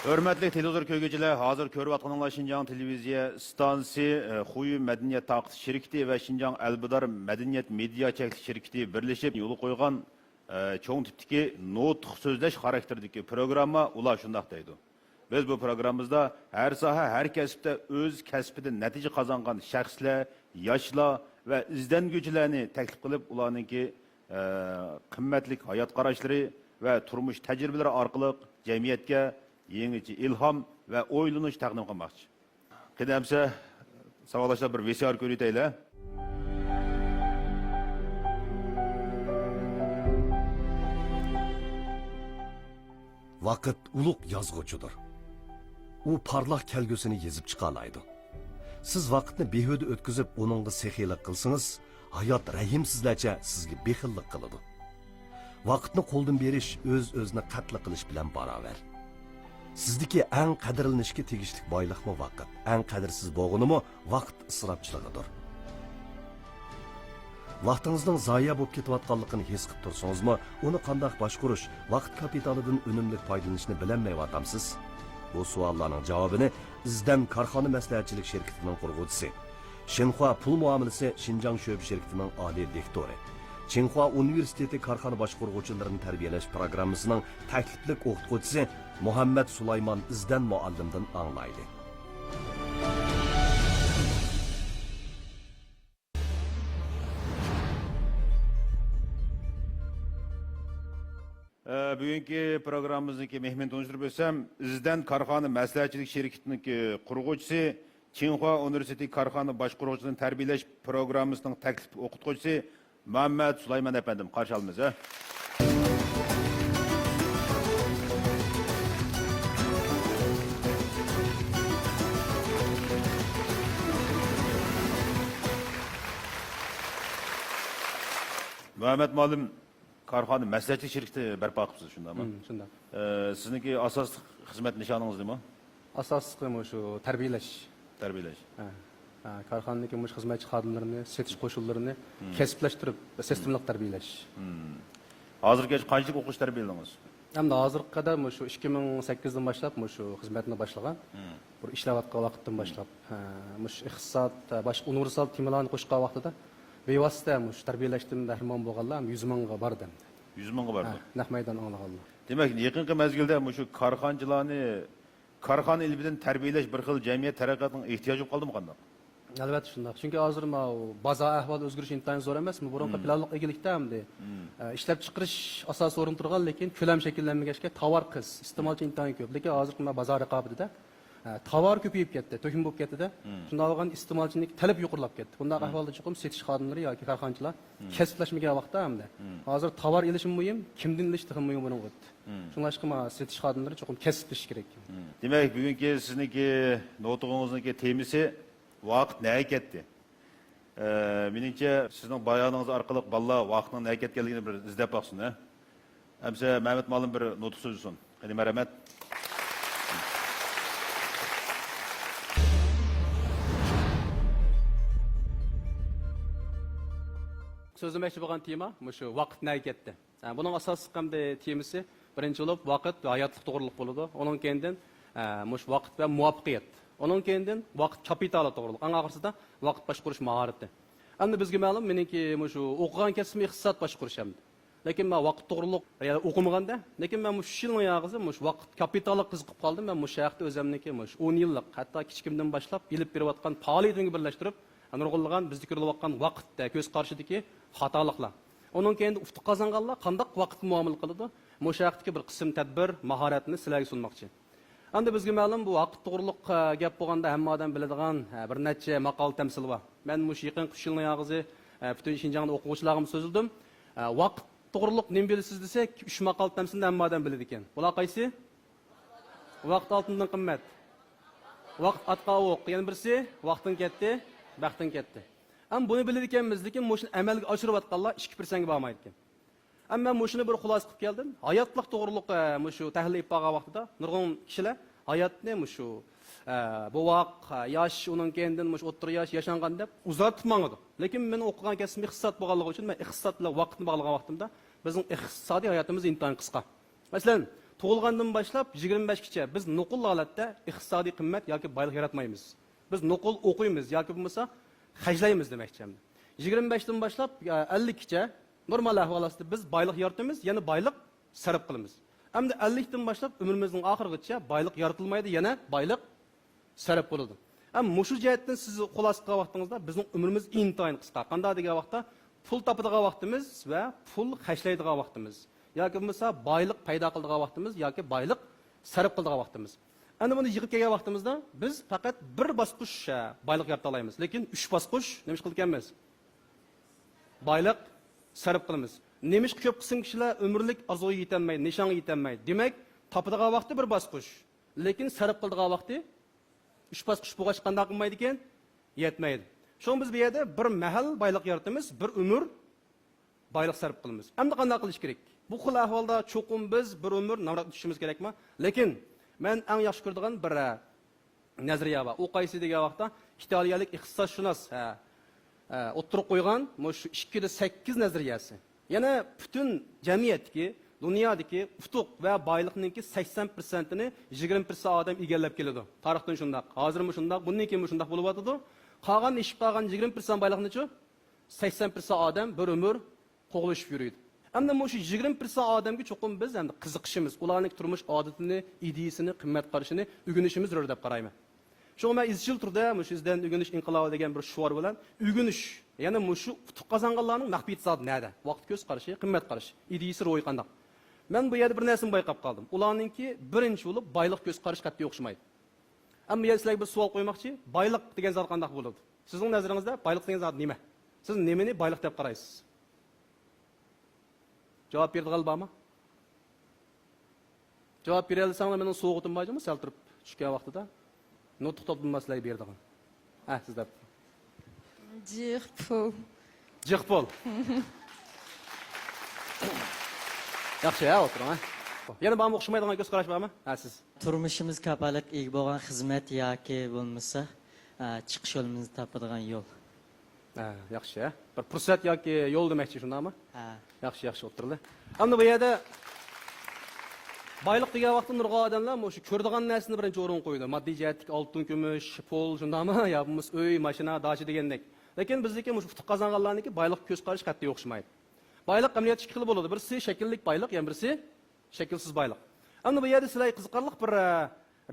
Hörmətli televizor köygücülər, hazır körüb atqanınlar Şinjan televiziya stansiya, Xuyu Mədəniyyət Taqıt şirkəti və Şinjan Əlbidar Mədəniyyət Media Çəklik şirkəti birləşib yolu qoyğan çoğun tipdiki nutq sözləş xarakterdəki proqramma ular şundaq deydi. Biz bu proqramımızda hər sahə, hər kəsbdə öz kəsbində nəticə qazanğan şəxslər, yaşlar və izləngücülərini təklif qılıb ularınki qimmatli həyat qarashları və turmuş təcrübələri arqılıq cəmiyyətə yenici ilham ve oylunuş təqdim qılmaqçı. Qedəmsə, savalaşlar bir VCR görüntüyle. Vaqt uluq yazğıcıdır. U parlaq kelgüsünü yezib çıqalaydı. Siz vaqtni behuda o'tkazib, onunla sexilik qilsangiz, hayot rahimsizlarcha sizga bexillik qiladi. Vaqtni qo'ldan berish o'z-o'zini qatl qilish bilan barobar. Sizdeki en qadrlanishga tegishli boyliqmi vaqt, en qadrsiz bo'lganimi vaqt isrofchiligidir. Vaqtingizning zoya bo'lib ketayotganligini his qilib tursangizmi, uni qanday boshqarish, vaqt kapitalidan unumli foydalanishni bilmayapamsiz? Bu savollarning javobini Izdan korxona maslahatchilik shirkatining qurg'uvchisi, Shinhua pul muomalasi Xinjiang sho'b shirkatining oliy direktori, Tsinghua Universiteti korxona boshqaruvchilarini tarbiyalash programmasining takliflik o'qituvchisi Muhammad Sulayman Izdan muallimdan anglaydi. Bugünkü programımızdaki mehmen tanıştırıp ötsem, Izdan korxona maslahatchilik shirkatining qurg'uvchisi, Tsinghua Universiteti korxona boshqaruvchilarini tarbiyalash programmasining taklif o'qituvchisi Muhammad Sulayman efendim, qarşı alınız. Muhammed Malim, korxona maslahatchilik shirkati barpo qilibsiz shundami? Shunday. Sizniki asosli xizmat nishoniniz nima? Asosli shu tarbiyalash. Tarbiyalash. Korxonadagi xizmatchi xodimlarini, setish qo'shunlarini kasblashtirib, sistemli tarbiyalash. Hozirgacha qanchalik o'qish tarbiyaladingiz? Hamda hozirga qadar shu 2008 dan boshlab shu xizmatni boshlagan. Bir ishlayotgan vaqtdan boshlab, iqtisod, boshqa universal temalarni qo'shgan vaqtida bevosita shu tarbiyalashdan bahramon bo'lganlar 100 mingga bordi. 100 mingga bordi. Naq maydon anglaganlar. Demak, yaqinqi mezgilda shu korxonchilarni korxona ilmidan tarbiyalash bir xil jamiyat taraqqiyotining ehtiyoji qoldimi qanday? Albatta shunday. Chunki hozir bozor ahvoli o'zgarishi intayin zo'r emasmi? Burungi planliq egilikda hamda ishlab chiqarish asosi o'rin turgan, lekin ko'lam shakllanmagachga tovar qiz, iste'molchi intayin ko'p. Lekin hozirgi bozor raqobatida tovar ko'payib ketdi, to'kin bo'lib ketdi-da. Shunday bo'lgan iste'molchining talab yuqorilab ketdi. Bunday ahvolda chiqib setish xodimlari yoki korxonchilar kasblashmagan vaqtda hamda hozir tovar elish muhim, kimdan elish ham muhim bo'lib o'tdi. Shunlashqa setish xodimlari cho'qim kasblish kerak. Demak, bugungi sizniki nutqingizniki temisi vaqt nega ketdi? Meningcha sizning bayoningiz orqali balla vaqtning nega ketganligini bir izlab baqsin, ha? Hamsa Mehmet Malim bir nutq so'zlasin. Qani marhamat. So'zlamoqchi bo'lgan tema shu vaqt nega ketdi. Buning asosiy qanday temasi birinchi bo'lib vaqt va hayotlik to'g'riliq bo'ladi. Onun keyin vaqt va muvaffaqiyat. Onun keyin vaqt kapitali to'g'riliq. Eng oxirsida vaqt boshqarish mahorati. Endi bizga ma'lum, meniki shu o'qigan kasbim iqtisod boshqarish hamdi. Lekin men vaqt to'g'riliq o'qimaganda, lekin men shu yilning yog'izim vaqt kapitali qiziqib qoldim. Men shu shaxsda o'zimniki 10 yillik, hatto kichikimdan boshlab bilib berayotgan faoliyatimni birlashtirib, nurg'unlagan bizga ko'rilayotgan vaqtda ko'z qarshidagi xatoliklar. Onun keyin ufq qozonganlar qanday vaqt muomala qiladi? Shu shaxsdagi bir qism tadbir, mahoratni sizlarga sunmoqchi. Endi bizga ma'lum bu vaqt to'g'riliq gap bo'lganda hamma odam biladigan bir necha maqol tamsil bor. Men shu yaqin yilning yog'izi butun Xinjiangda o'quvchilarimga so'zildim. Vaqt to'g'riliq nima bilasiz desak, 3 maqol tamsilni hamma odam biladi ekan. Bular qaysi? Vaqt oltindan qimmat. Vaqt atqa o'q. Yana birisi vaqtdan ketdi, baxtdan ketdi. Ham buni biladi ekanmiz, lekin shuni amalga oshirayotganlar 2%ga bormaydi ekan. Amma men shuni bir xulosa qilib keldim. Hayotlik to'g'riliq shu tahlil qilgan vaqtida nurg'un kishilar hayotni shu bu vaqt yosh, uning keyin o'rta yosh yashangan deb uzatib mangadi. Lekin men o'qigan kasbim iqtisod bo'lganligi uchun men iqtisod bilan vaqtni bog'lagan vaqtimda bizning iqtisodiy hayotimiz intayin qisqa. Masalan, tug'ilgandan boshlab 25gacha biz nuqul holatda iqtisodiy qimmat yoki boylik yaratmaymiz. Biz nuqul o'qiymiz yoki bo'lmasa hajlaymiz demoqchiman. 25dan boshlab 50gacha normal ahvolda biz boylik yaratamiz, yana boylik sarf qilamiz. Endi 50dan boshlab umrimizning oxirigacha boylik yaratilmaydi, yana boylik sarf bo'ladi. Ham mushu jihatdan siz xulosa qilgan vaqtingizda bizning umrimiz intayin qisqa. Qanday degan vaqtda pul topadigan vaqtimiz va pul hashlaydigan vaqtimiz yoki bo'lmasa boylik paydo qiladigan vaqtimiz yoki boylik sarf qiladigan vaqtimiz. Endi buni yig'ib kelgan vaqtimizda biz faqat bir bosqich boylik yarata olamiz, lekin 3 bosqich nima qilib kelamiz? Boylik sarf qilamiz. Nemish ko'p qism kishilar umrlik arzuga yetolmaydi, nishonga yetolmaydi. Demak, topadigan vaqti bir bosqich, lekin sarf qiladigan vaqti 3 bosqich bo'lgach qanday qilmaydi ekan? Yetmaydi. Şoň biz bu yerda bir mahal boylik yaratamiz, bir umr boylik sarf qilamiz. Endi qanday qilish kerak? Bu xil ahvolda cho'qim biz bir umr navrat tushimiz kerakmi? Lekin men eng yaxshi ko'radigan bir nazariya bor. U qaysi degan vaqtda italiyalik iqtisodshunos o'tirib qo'ygan shu 2-8 nazariyasi. Yana butun jamiyatdagi, dunyodagi utuq va boylikninki 80%ni 20% odam egallab keladi. Tarixdan shunday, hozirmi shunday, bundan keyin shunday bo'lib o'tadi. Qolgan ishib qolgan 20% boylikni-chi 80% odam bir umr qo'g'lashib yuradi. Endi shu 20% odamga cho'qim biz endi qiziqishimiz, ularning turmush odatini, ideyasini, qimmat qarashini o'rganishimiz zarur deb qarayman. Shu men izchil turda shu izdan o'rganish inqilobi degan bir shuar bilan o'rganish, ya'ni shu utuq qozonganlarning maxfiy zot nada? Vaqt ko'z qarashi, qimmat qarashi, ideyasi ro'y qanday? Men bu yerda bir narsani bayqab qoldim. Ularningki birinchi bo'lib boylik ko'z qarash qat'iy o'xshamaydi. Amma men sizlarga bir savol qo'ymoqchi, boylik degan zot qanday bo'ladi? Sizning nazaringizda boylik degan zot nima? Siz nimani boylik deb qaraysiz? Javob berdigan bormi? Javob bera olsanglar mening so'g'itim bormi? Sal turib tushgan vaqtida nutq topilmaslar berdigan. Ha, sizda. Jiqpol. Jiqpol. Yaxshi, o'tiring, ha. Yana bormi o'xshamaydigan ko'z qarash bormi? Ha, siz. Turmushimiz kapolat ega bo'lgan xizmat yoki bo'lmasa chiqish yo'limizni topadigan yo'l. Ha, yaxshi, ha. Bir fursat yoki yo'l demoqchi shundaymi? Ha. Yaxshi o'tirdi. Endi bu yerda boylik degan vaqtda nurg'on odamlar shu ko'rdigan narsani birinchi o'rin qo'ydi. Moddiy jihatdagi oltin, kumush, pul shundaymi? Yo bo'lmasa uy, mashina, dachi degandek. Lekin bizniki shu futuq qozonganlarniki boylik ko'z qarash qat'iy o'xshamaydi. Boylik amaliyot ikki xil bo'ladi. Birisi shakllik boylik, yana birisi shaklsiz boylik. Endi bu yerda sizlar qiziqarli bir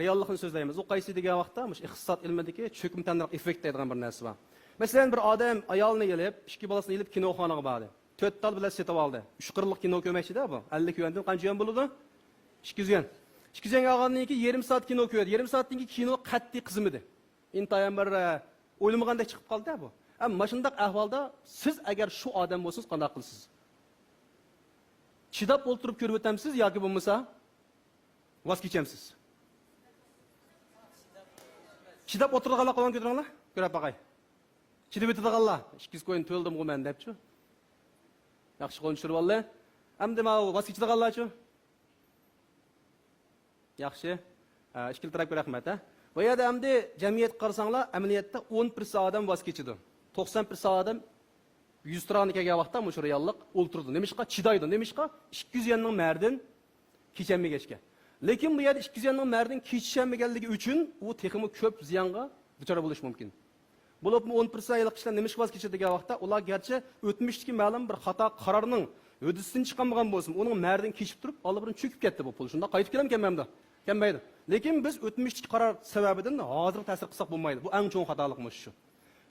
reallikni so'zlaymiz. U qaysi degan vaqtda iqtisod ilmidagi cho'kimtanliq effekt deydigan bir narsa bor. Masalan, bir odam ayolni yelib, ikki bolasini yelib kinoxonaga bordi. 4 tal bilan setib oldi. 340lik kino ko'rmoqchida bu. 50 yuandan qancha yuan bo'ladi? 200 yuan. 200 yuan olgandan keyin yarim soat kino ko'rdi. Yarim soatdan keyin kino qat'iy qizimidi. Intayin bir o'ylamaganda chiqib qoldi bu. Ammo mana shunday ahvolda siz agar shu odam bo'lsangiz qanday qilasiz? Chidab o'tirib ko'rib o'tamsiz yoki bo'lmasa voz kechamsiz? Chidab o'tirganlar qo'lini ko'taringlar. Ko'rib baqay. Chidab o'tirganlar 200 ko'yin to'ldim men debchi. Yaxshi qo'nishtirib oldi. Endi mana voz kechganlarchi? Yaxshi. Ishkil tarafga rahmat, ha. Bu yerda endi jamiyat qarasanglar, amaliyotda 10% odam voz kechidi. 90% odam 100 tirani kelgan vaqtda shu reallik o'ltirdi. Nemishqa chidaydi? Nemishqa 200 yanning mardin kechamagachga. Lekin bu yerda 200 yanning mardin kechamaganligi uchun u texmi ko'p ziyonga duchor bo'lish mumkin. Bo'lib 10% aylik kishilar nemish voz kechadi degan vaqtda ular garchi o'tmishdagi ma'lum bir xato qarorning hududisidan chiqmagan bo'lsin, uning mardin kechib turib, olibrin cho'kib ketdi bu pul. Shunda qaytib kelmaydi. Kelmaydi. Lekin biz o'tmishdagi qaror sababidan hozir ta'sir qilsak bo'lmaydi. Bu eng cho'ng xatolikmiz shu.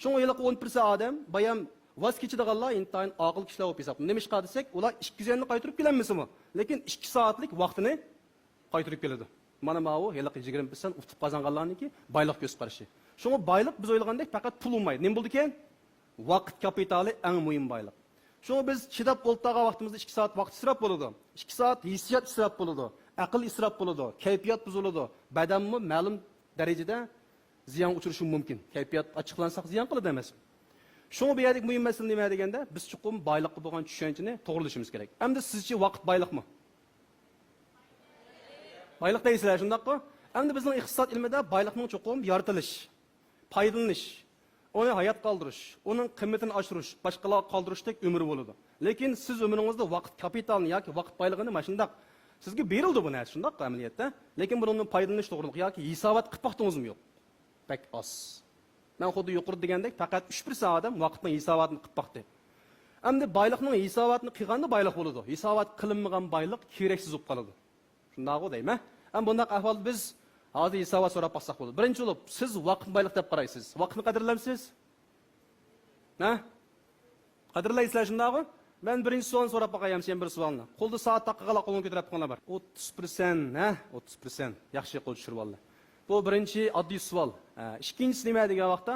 Shunga aylik 10% odam bayam voz kechadiganlar intayin aql kishilar bo'lib hisob. Nemishqa desak, ular 200 yanni qaytarib kelamizmi? Lekin 2 soatlik vaqtini qaytarib keladi. Mana bu aylik 20% utib qozonganlarniki boylik ko'z qarashi. Şuna boylik biz o'ylagandek faqat pul olmaydi. Nima bo'ldi ekan? Vaqt kapitali eng muhim boylik. Şuna biz chidab o'ltirgan vaqtimizda 2 soat vaqt isrof bo'ladi. 2 soat hissiyot isrof bo'ladi. Aql isrof bo'ladi. Kayfiyat buziladi. Badanmi ma'lum darajada ziyon uchrashi mumkin. Kayfiyat ochiqlansa ziyon qiladi emas. Şuna bu yerdagi muhim masala nima deganda, biz chuqur boylikqa bo'lgan tushunchani to'g'rilashimiz kerak. Endi sizcha vaqt boylikmi? Boylik deysizlar, shundaqmi? Endi bizning iqtisod ilmida boylikning chuqur yaratilish, paydalanish, onu hayat qaldırış, onun qiymatini oshirish, boshqalarga qoldirishdek umri bo'ladi. Lekin siz umringizda vaqt kapitalini yoki vaqt boyligini mana shunday Sizga berildi bu narsa shundoq amaliyotda. Lekin bundan foydalanish to'g'riliq yoki hisobot qilib baxtingizmi yo'q? Bak os. Men xuddi yuqori degandek faqat 3% odam vaqtning hisobotini qilib baxdi. Endi boylikning hisobotini qilganda boylik bo'ladi. Hisobot qilinmagan boylik keraksiz bo'lib qoladi. Shundaq deymi? Ham bunday ahvol biz hozir hisobot so'rab baxsak bo'ladi. Birinchi bo'lib, siz vaqt boylik deb qaraysiz. Vaqtni qadrlamsiz? Ha? Qadrlaysizlar shundaqmi? Ben birinchi savolni so'rab boqayam, sen bir savolni. Qo'lda soat taqqiqala qo'lini ko'tarib qo'yganlar bor. 30%, ha? 30%. Yaxshi qo'l tushirib oldilar. Bu birinchi oddiy savol. Ikkinchisi nima degan vaqtda,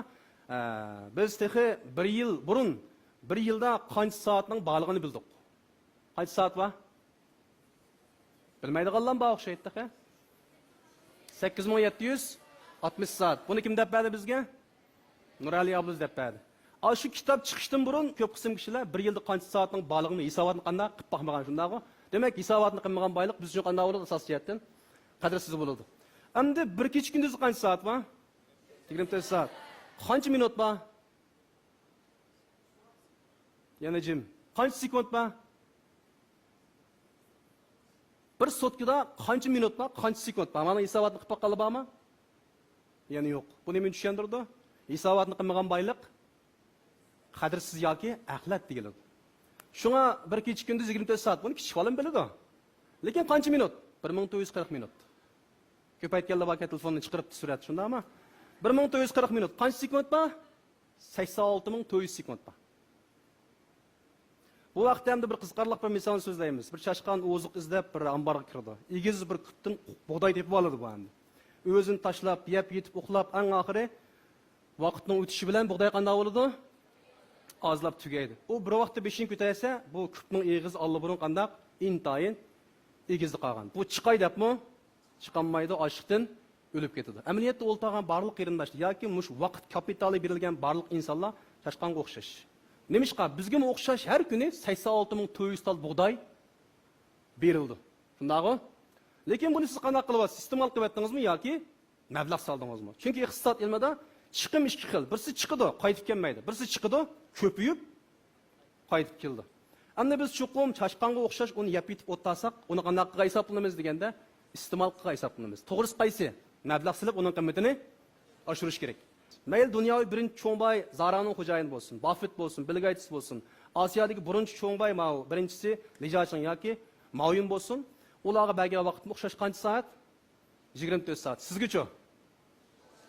biz texi 1 yil burun 1 yilda qancha soatning borligini bildik. Qancha soat bor? Bilmaydiganlar bor o'xshaydi tehi. 8760 soat. Buni kim deb berdi bizga? Nurali abuz deb berdi. Şu kitap çıkıştan burun köp kısım kişiler 1 yılda qancha soatning borligini hisobotini qanday qilib baxmagan shundaqmi? Demak, hisobotni qilmagan boylik biz uchun qanday bo'ladi asosiy jihatdan? Qadrsiz bo'ladi. Endi bir kecha kunduz qancha soat bor? 24 soat. Qancha minut bor? Yana jim. Qancha sekund bor? Bir sotkada qancha minut bor, qancha sekund bor? Mana hisobotni qilib baxqali bormi? Yana yo'q. Buni men tushuntirdi. Hisobotni qilmagan boylik qadrsiz yoki axlat deyiladi. Shunga bir kecha kunduz 24 soat buni kichik bolam biladi. Lekin qancha minut? 1440 minut. Ko'p aytganlar bor, telefonni chiqarib surat shundami? 1440 minut. Qancha sekund bor? 86400 sekund bor. Bu vaqtda ham bir qiziqarli bir misol so'zlaymiz. Bir chashqan oziq izlab bir ambarga kirdi. Egiz bir kutdan bug'doy tepib oladi bu endi. O'zini tashlab, yeb-yetib, uxlab, eng oxiri vaqtning o'tishi bilan bug'doy qanday bo'ladi? Azlab tugaydi. O bir vaqtda beshin ko'tarsa, bu kupning egiz allaburun qandaq intayin egizli qolgan. Bu chiqay debmi? Chiqolmaydi, ochlikdan o'lib ketadi. Amaliyotda o'ltagan barliq qarindoshlar yoki mush vaqt kapitali berilgan barliq insonlar chashqanga o'xshash. Nemishqa bizga o'xshash har kuni 86400 tal bug'doy berildi. Shundaqmi? Lekin buni siz qanday qilyapsiz? Iste'mol qilyapsizmi yoki mablag' soldingizmi? Chunki iqtisod ilmida chiqim ikki xil. Birisi chiqidi, qaytib kelmaydi. Birisi chiqidi, ko'payib qaytib keldi. Endi biz chuqum chashqanga o'xshash uni yeb yetib o'tlasak, uni qanday qilib hisoblaymiz deganda, iste'mol qilib hisoblaymiz. To'g'risi qaysi? Mablag' silib uning qiymatini oshirish kerak. Mayli dunyoviy birinchi cho'ngboy Zara'ning xo'jayini bo'lsin, Buffett bo'lsin, Bill Gates bo'lsin, Osiyodagi birinchi cho'ngboy Mao, birinchisi Li Jiaqing yoki Maoyun bo'lsin, ularga bergan vaqtni o'xshash qancha soat? 24 soat. Sizgacha?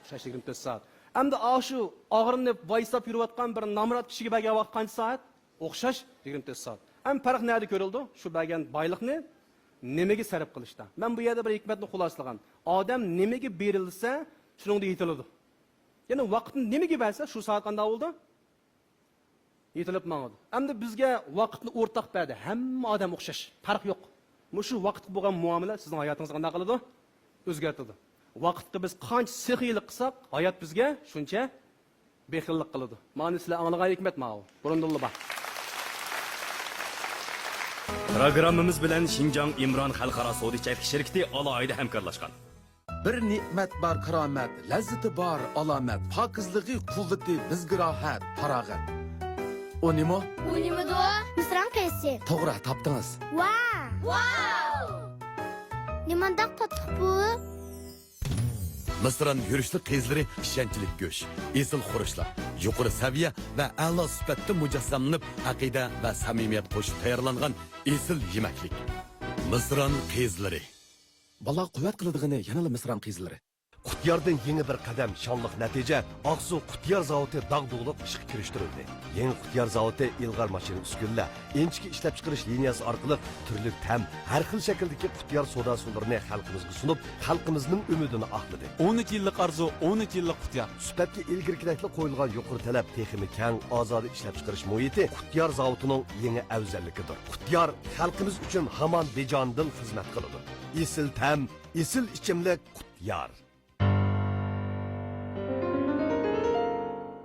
O'xshash 24 soat. Endi shu og'irinib vaysab yurayotgan bir namrat kishiga bergan vaqt qancha soat? O'xshash 24 soat. Ham farq nerede ko'rildi? Shu bergan boylikni nimaga sarf qilishda. Men bu yerda bir hikmatni xuloslagan. Odam nimaga berilsa, shuningda yetiladi. Ya'ni vaqtni nimaga bersa, shu soat qanday bo'ldi? Yetilib mangadi. Endi bizga vaqtni o'rtaq berdi. Hamma odam o'xshash, farq yo'q. Shu vaqtga bo'lgan muomala sizning hayotingizni qanday qiladi? O'zgartirdi. Vaqtga biz qancha sexiylik qilsak, hayot bizga shuncha bexillik qiladi. Mana sizlar anglagan hikmat ma'u. Burundulli bor. Programmamiz bilan Xinjiang Imron xalqaro savdo-iqtisodiy shirkati alohida hamkorlashgan. Bir ne'mat bar karomat, lazzati bar alomat, pokizligi, quvvati, bizga rohat, farog'at. O nima? U nima do? Misran qaysi? To'g'ri topdingiz. Wow! Nimandaq tatliq bu? Misran yurishli qizlari ishonchli go'sh, esil xurishlar, yuqori saviya va a'lo sifatda mujassamlanib, aqida va samimiyat qo'shib tayyorlangan esil yemaklik. Misran qizlari. Bala quvvat qiladigan yanada Misran qizlari. Qutyardan yangi bir qadam, shonliq natija. Aqsu Qutyar zavodi dag'dug'liq ishga kirishtirildi. Yangi Qutyar zavodi ilg'or mashina uskunlar, inchki ishlab chiqarish liniyasi orqali turli tam, har xil shakldagi Qutyar soda suvlarini xalqimizga sunib, xalqimizning umidini oqladi. 12 yillik arzu, 12 yillik Qutyar. Sifatga ilgirkilikli qo'yilgan yuqori talab, texnik keng, ozodi ishlab chiqarish muhiti Qutyar zavodining yangi afzalligidir. Qutyar xalqimiz uchun hamon bejondil xizmat qiladi. Esil tam, esil ichimlik Qutyar.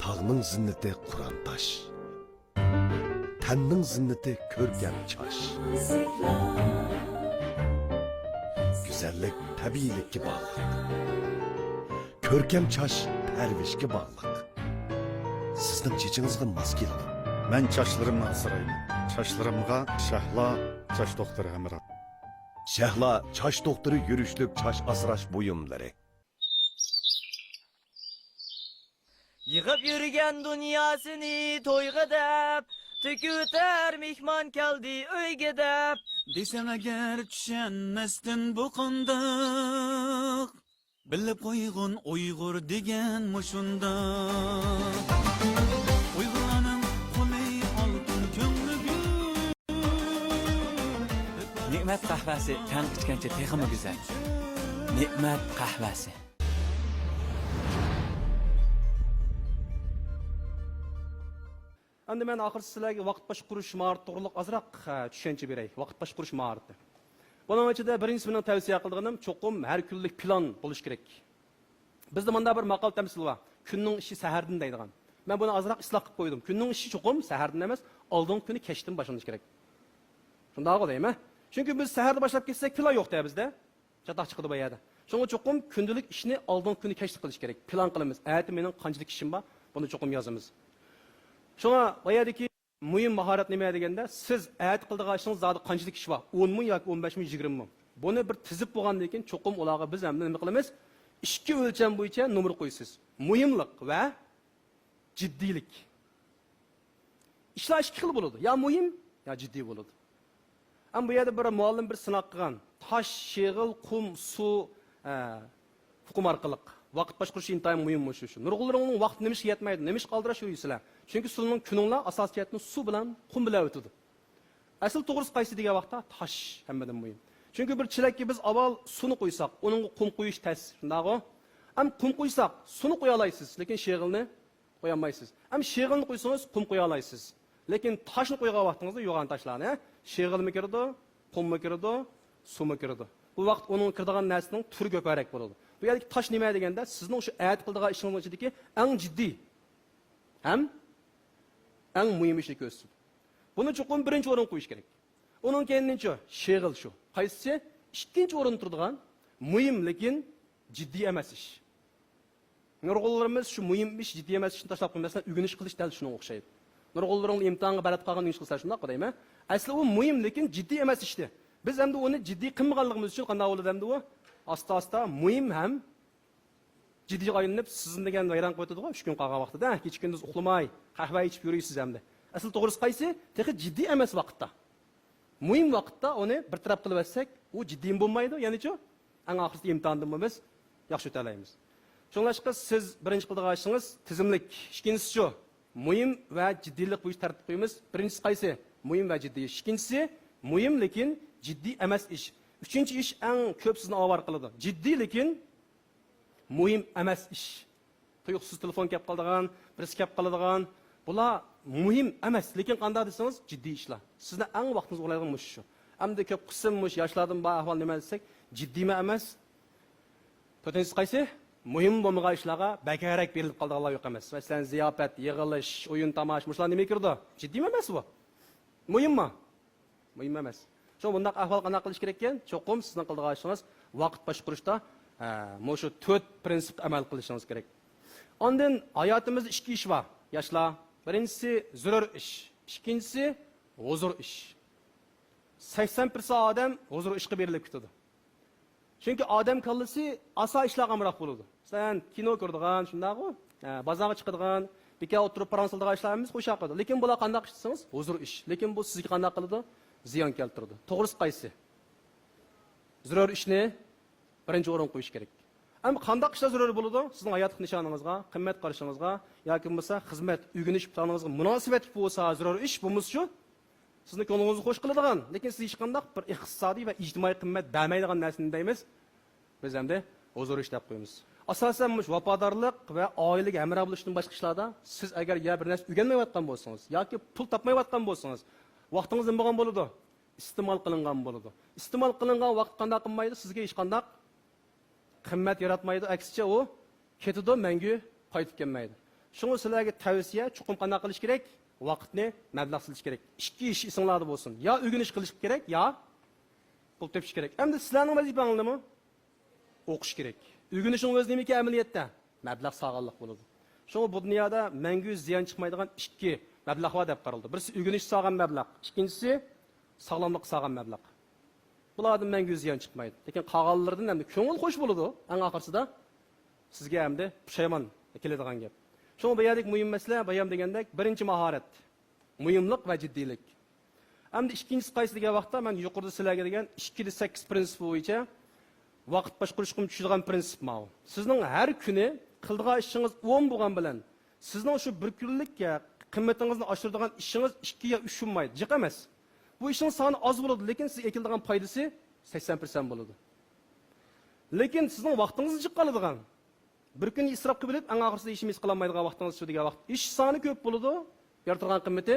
Tağның zinneti Kur'an taş, tenning zinneti körgen çaş. Güzellik tabiilikki bağlılık, körkem çaş pervişki bağlılık. Sizning chechinizga mos keladi. Men chashlarimni asrayman. Chashlarimga shahlo chash doktori Amrat. Shahla chash doktori yurishlik chash asrash buyumlari. Yığıp yürügen dünyasını toyga dep, tüküter mihman keldi öyge dep. Desem agar tushunmasdin bu qandoq bilib qo'yg'in Uyg'ur degan mushundoq Uyg'urning qo'li oltin ko'ngli Ne'mat qahvasi tan ichgancha texmi go'zal. Ne'mat qahvasi. Endi men oxir sizlarga vaqt boshqarish maharati to'g'riliq ozroq tushuncha beray. Vaqt boshqarish maharati. Buning ichida birinchisi mening tavsiya qilganim cho'qim har kunlik plan bo'lish kerak. Bizda menda bir maqol tamsil bor. Kunning ishi sahardan deydigan. Men buni ozroq isloh qilib qo'ydim. Kunning ishi cho'qim sahardan emas, oldingi kuni kechdan boshlanishi kerak. Shunday deymi? Chunki biz saharda boshlab ketsak, plan yo'q-da bizda. Chatoq chiqadi bu yerda. Shunga cho'qim kundalik ishni oldingi kuni kechda qilish kerak. Plan qilamiz. Ayati mening qanchalik ishim bor, buni cho'qim yozamiz. Şuna bayadaki mühim maharet nime degende siz ayet kıldığı işiniz zaten qanchalik iş var? 10 ming yoki 15 ming 20 ming. Bunu bir tizip bo'lgandan keyin cho'qim ularga biz ham nima qilamiz? Ikki o'lcham bo'yicha nomer qo'ysiz. Muhimlik va jiddiylik. İşler ikki xil bo'ladi. Ya muhim, ya jiddiy bo'ladi. Ham bu yerda bir muallim bir sinaq qilgan. Tosh, sheg'il, qum, suv, hukm orqali vaqt boshqarish intayin muhim shu. Nurg'ullarning vaqt nimish yetmaydi, nimish qoldirish yo'ysizlar. Chunki sizning kuninglar asosiyatni suv bilan, qum bilan o'tadi. Asl to'g'risi qaysi degan vaqtda tosh hammadan muhim. Chunki bir chilakka biz avval suvni qo'ysak, uning qum qo'yish tas, shundaqmi? Ham qum qo'ysak, suvni qo'ya olasiz, lekin sheg'ilni qo'ya olmaysiz. Ham sheg'ilni qo'ysangiz, qum qo'ya olasiz. Lekin toshni qo'ygan vaqtingizda yo'g'an toshlarni, sheg'ilmi kirdi, qummi kirdi, suvmi kirdi. Bu vaqt uning kirdigan narsaning turi ko'proq bo'ladi. Bu yerdagi tosh nima deganda, sizning shu ayat qildigan ishingiz ichidagi eng jiddiy ham eng muhim ishni ko'rsin. Buni cho'qim birinchi o'rin qo'yish kerak. Uning keyinchi sheg'il shu. Qaysi? Ikkinchi o'rin turadigan muhim lekin jiddiy emas ish. Nurg'ullarimiz shu muhim ish, jiddiy emas ishni tashlab qo'ymasdan o'rganish qilish dal shunga o'xshaydi. Nurg'ullarning imtihonga barat qolgan ish qilsa shunday qadaymi? Asli u muhim lekin jiddiy emas ishdi. Biz endi uni jiddiy qilmaganligimiz uchun qanday bo'ladi endi u? Asta-asta muhim ham jiddiy aylanib sizin degan vayron qo'yadi-ku, 3 kun qolgan vaqtida, kecha kunduz uxlamay, qahva ichib yurisiz hamda. Asl to'g'risi qaysi? Texi jiddiy emas vaqtda. Muhim vaqtda uni bir taraf qilib olsak, u jiddiy bo'lmaydi, ya'ni-chi, eng oxirgi imtihondan biz yaxshi o'talaymiz. Shunlashqa siz birinchi qildigan ishingiz tizimlik, ikkinchisi shu, muhim va jiddiylik bo'yicha tartib qo'yamiz. Birinchisi qaysi? Muhim va jiddiy. Ikkinchisi muhim lekin jiddiy emas ish. Üçüncü iş en köp sizni avar qiladi. Jiddiy lekin muhim emas ish. Tuyuqsiz telefon kelib qoladigan, birisi kelib qoladigan, bular muhim emas, lekin qanday desangiz jiddiy ishlar. Sizni eng vaqtingiz o'laydigan shu. Hamda ko'p qism yoshlardan bor ahvol nima desak, jiddiymi emas? To'rtinchisi qaysi? Muhim bo'lmagan ishlarga bakarak berilib qoldiganlar yo'q emas. Masalan, ziyofat, yig'ilish, o'yin tomosh, shular nima kirdi? Jiddiymi emas bu? Muhimmi? Muhim emas. Şu bundak ahval qanday qilish kerak ekan? Cho'qim sizning qildigan ishingiz vaqt boshqarishda shu 4 prinsip amal qilishingiz kerak. Ondan hayotimizda ikki ish bor. Yoshlar, birinchisi zarur ish, ikkinchisi huzur ish. 80% odam huzur ishga berilib ketadi. Chunki odam kallasi asa ishlarga amroq bo'ladi. Sen kino ko'radigan, shundaqmi? Bozorga chiqadigan, beka o'tirib fransuzcha ishlarimiz qo'sha qiladi. Lekin bular qanday ish desangiz, huzur ish. Lekin bu sizga qanday qiladi? Ziyon keltirdi. To'g'risi qaysi? Zarur ishni birinchi o'rin qo'yish kerak. Ammo qanday ishlar zarur bo'ladi? Sizning hayot nishoningizga, qimmat qarashingizga yoki bo'lmasa xizmat, uyg'unish planingizga munosabat bo'lsa zarur ish bo'lmasa shu sizni ko'nglingizni xush qiladigan, lekin siz hech qanday bir iqtisodiy va ijtimoiy qimmat bermaydigan narsani deymiz. Biz hamda huzur ish deb qo'yamiz. Asosan vafodorlik va oilaga hamroh bo'lishdan boshqa ishlarda siz agar ya bir narsa o'rganmayotgan bo'lsangiz yoki pul topmayotgan bo'lsangiz, vaqtingiz nima bo'lgan bo'ladi? Iste'mol qilingan bo'ladi. Iste'mol qilingan vaqt qanday qilmaydi? Sizga hech qanday qimmat yaratmaydi. Aksicha u ketadi, mangu qaytib kelmaydi. Shunga sizlarga tavsiya, chuqur qanday qilish kerak? Vaqtni mablag' silish kerak. Ikki ish esinglarda bo'lsin. Ya o'rganish qilish kerak, ya pul tepish kerak. Endi sizlarning vazifangiz nima? O'qish kerak. O'rganishning o'zi nima ekan amaliyotda? Mablag' sog'anlik bo'ladi. Shunga bu dunyoda mangu ziyon chiqmaydigan ikki mablag' var deb qaraldi. Birisi o'rganish sog'an mablag', ikkinchisi sog'lomlik sog'an mablag'. Bulardan мәңгі ziyan chiqmaydi. Lekin qolganlardan hamda ko'ngil xo'sh bo'ladi. Eng oxirsida sizga hamda pushaymon keladigan gap. Shunga bu yerlik muhim masala, bayam degandek, birinchi mahorat, muhimlik va jiddiylik. Hamda ikkinchisi qaysi degan vaqtda men yuqorida sizlarga degan 2-8 prinsipi bo'yicha vaqt boshqarishga tushadigan prinsip ma'lum. Sizning har kuni qildigan ishingiz 10 bo'lgan bilan sizning shu bir kunlik qimmatingizni oshiradigan ishingiz 2 yo 3 bo'lmaydi. Jiq emas. Bu ishning soni oz bo'ladi, lekin siz ekiladigan foydasi 80% bo'ladi. Lekin sizning vaqtingizni jiq qoladigan. Bir kun isrof qilib bilib, eng oxirsida ishimiz qilolmaydigan vaqtingiz shu degan vaqt. Ish soni ko'p bo'ladi, yaratilgan qimmati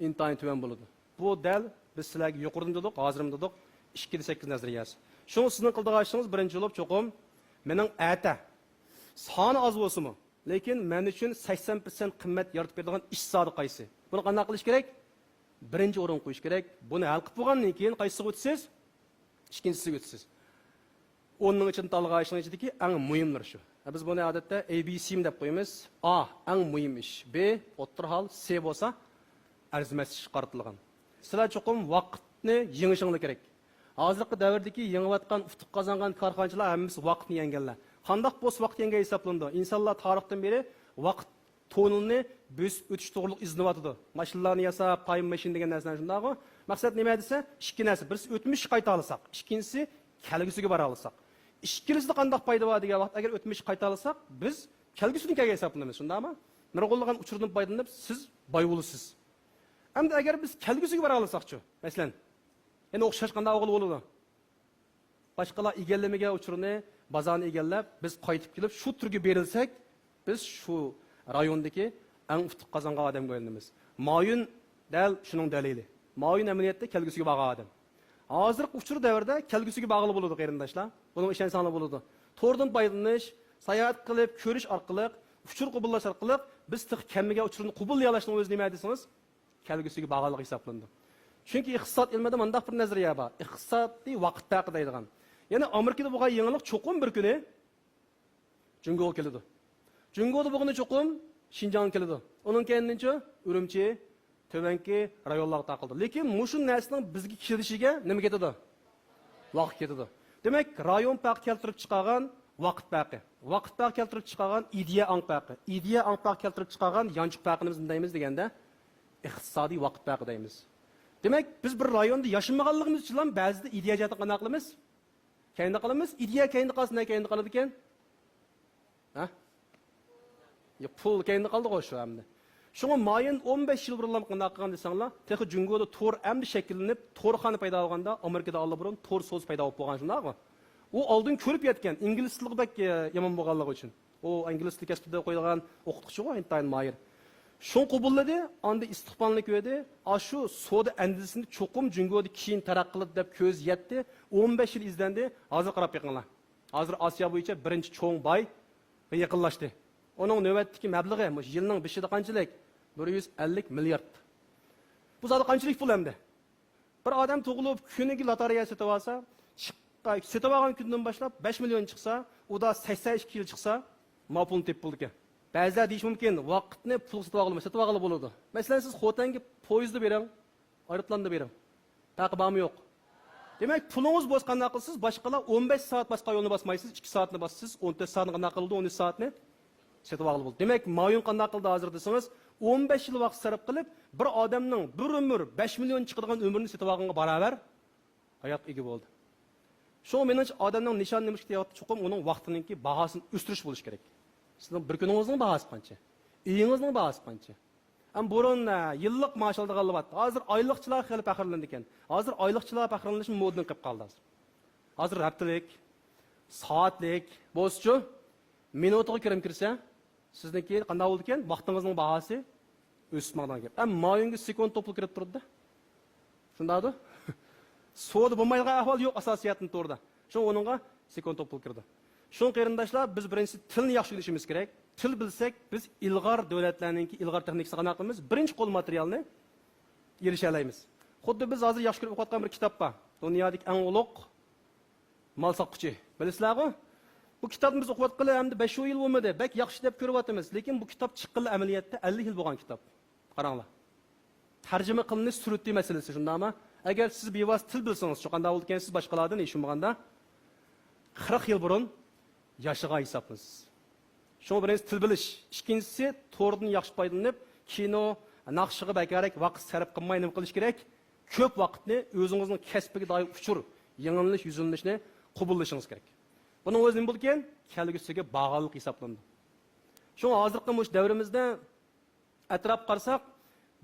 intayin tuvan bo'ladi. Bu dal biz sizlarga yuqoridan dedik, hozirm dedik, 2-8 nazariyasi. Şunu sizin qildigan ishingiz birinchi bo'lib cho'qim mening ata soni oz bo'lsa-mu, lekin men uchun 80% qimmat yaratib beradigan ish soati qaysi? Buni qanday qilish kerak? Birinchi o'rin qo'yish kerak. Buni hal qilib bo'lgandan keyin qaysisiga o'tasiz? Ikkinchisiga o'tasiz. O'nning ichida tanlagan ishning ichidagi eng muhimlari shu. Biz buni odatda ABC deb qo'yamiz. A eng muhim ish, B o'rta hol, C bo'lsa arzimas ish qaratilgan. Sizlar cho'qim vaqtni yengishinglar kerak. Hozirgi davrdagi yengayotgan, utuq qozongan korxonachilar hammasi vaqtni yenganlar. Qandaq bo's vaqt yenga hisoblandi? İnsanlar tarixdan beri vaqt tonini biz o'tish to'g'riliq izlayotdi. Mashinalarni yasab, time machine degan narsalar shundaqmi? Maqsad nima desa, ikki narsa. Birisi o'tmish qayta olsak, ikkinchisi kelgusiga bora olsak. Ikkilisida qandaq foyda bor degan vaqt, agar o'tmish qayta olsak, biz kelgusini kelga hisoblaymiz, shundaqmi? Nurg'ulgan uchurdan foydalanib siz boy bo'lasiz. Hamda agar biz kelgusiga bora olsakchi, masalan, endi o'xshash qanday o'g'il bo'ladi? Boshqalar egallamaga uchurni, bozorni egallab, biz qaytib kelib shu turga berilsak, biz shu rayondagi eng utuq qozongan odamga aylanamiz. Moyun dal shuning dalili. Moyun amaliyotda kelgusiga bog'an odam. Hozirgi uchur davrda kelgusiga bog'liq bo'ladi qarindoshlar. Buning ishonsanlar bo'ladi. To'rdan foydalanish, sayohat qilib, ko'rish orqali, uchur qabullash orqali biz tiq kamiga uchurni qabullay olishning o'zi nima desangiz, kelgusiga bog'liq hisoblandi. Chunki iqtisod ilmida bunday bir nazariya bor. Iqtisodiy vaqt haqida deydigan. Ya'ni Amerikada bo'lgan yangilik cho'qim bir kuni Jungoga keladi. Jungoda bo'lganda cho'qim Xinjiang keladi. Uning keyincha Urumchi, Tövenki rayonlarga taqildi. Lekin mushu narsaning bizga kelishiga nima ketadi? Vaqt ketadi. Demak, rayon paq keltirib chiqargan vaqt paqi. Vaqt paq keltirib chiqargan ideya ang paqi. Ideya ang paq keltirib chiqargan yanchiq paqimiz deymiz deganda iqtisodiy vaqt paqi deymiz. Demak, biz bir rayonda yashaganligimiz uchun ba'zida ideya jihatdan qanday qilamiz? Kayinda qilamiz. Ideya kayinda qolsa, ne kayinda qoladi ekan? Ha? Ya pul kayinda qoldi-ku shu hamda. Şuna mayın 15 yıl burunlam qanday qilgan desanglar, texi Jungoda tor endi shakllanib, torxona paydo bo'lganda, Amerikada alla burun tor so'z paydo bo'lib qolgan shundaqmi? U oldin ko'rib yetgan ingliz tili bak yomon bo'lganligi uchun. O ingliz tili kasbida qo'yilgan o'qituvchi-ku, intayin mayir. Şun qabulladi, anda istiqbolni ko'rdi. Shu soda andisini cho'qim Jungoda keyin taraqqilib deb ko'z yetdi. 15 yil izlandi. Hozir qarab yiqinglar. Hozir Osiyo bo'yicha birinchi cho'ng boy yaqinlashdi. Onun növbətdəki məbləği yılның bishida qanchalik? 150 milyard. Bu zada qanchalik pul hamda? Bir odam tug'ilib kuniga lotereya sotib olsa, sotib olgan kundan boshlab 5 million chiqsa, u da 82 yil chiqsa, ma'qul deb pul ekan. Ba'zilar deyish mumkin, vaqtni pul sotib olib bo'ladi. Masalan, siz Xotanga poyezdda bering, aeroplanda bering. Taqi bormi yo'q? Demak, pulingiz bo'z qanday qilsiz, boshqalar 15 soat boshqa yo'lni bosmaysiz, 2 soatni bossiz, 14 soatni qanday qildi, 13 soatni setib olib bo'ldi. Demak, mayun qanday qildi hozir desangiz, 15 yil vaqt sarf qilib, bir odamning bir umr 5 million chiqadigan umrni setib olganga barobar hayot ega bo'ldi. Shu menimcha odamning nishoni nima deyapti, chuqum uning vaqtininki bahosini o'stirish bo'lish kerak. Sizning bir kuningizning bahosi qancha? Uyingizning bahosi qancha? Am burun yillik maosh oldiganlar, hozir oylikchilar xilib faxrlandi ekan. Hozir oylikchilar faxrlanish moddan qilib qoldi. Hozir haftalik, soatlik, bo'lsa minutiga kirim kirsa, sizniki qanday bo'ldi ekan? Vaqtingizning bahosi o'sib maqdan kelib. Mayunga sekund to'pli kirib turdi. Shundaqmi? So'da bo'lmaydigan ahvol yo'q asosiyatni to'rda. Shu o'ninga sekund to'pli kirdi. Shu qarindoshlar, biz birinchi tilni yaxshi bilishimiz kerak. Til bilsak, biz ilg'or davlatlarningki ilg'or texnikasini qanday qilamiz? Birinchi qo'l materialni erisha olamiz. Xuddi biz hozir yaxshi ko'rib o'qiyotgan bir kitob bor. Dunyodagi eng ulug' mal soqquchi. Bilasizlarmi? Bu kitobni biz o'qiyotganlar hamda 5 yil bo'lmadi. Bak yaxshi deb ko'ryapmiz, lekin bu kitob chiqqanlar amaliyotda 50 yil bo'lgan kitob. Qaranglar. Tarjima qilinish surati masalasi shundami? agar siz bevosita til bilsangiz, shu qanday bo'ldi ekan siz boshqalardan eshitmaganda 40 yil burun yashagan hisoblanasiz. Shu birinchisi til bilish, ikkinchisi to'rdan yaxshi foydalanib, kino, naqshiga bakarak vaqt sarf qilmay nima qilish kerak? Ko'p vaqtni o'zingizning kasbiga doir uchur, yangilanishni, yuzlanishni qabullashingiz kerak. Buning o'zi nima bo'lgan? Kelgusiga bog'liq hisoblanadi. Shu hozirgi mush davrimizda atrof qarasak,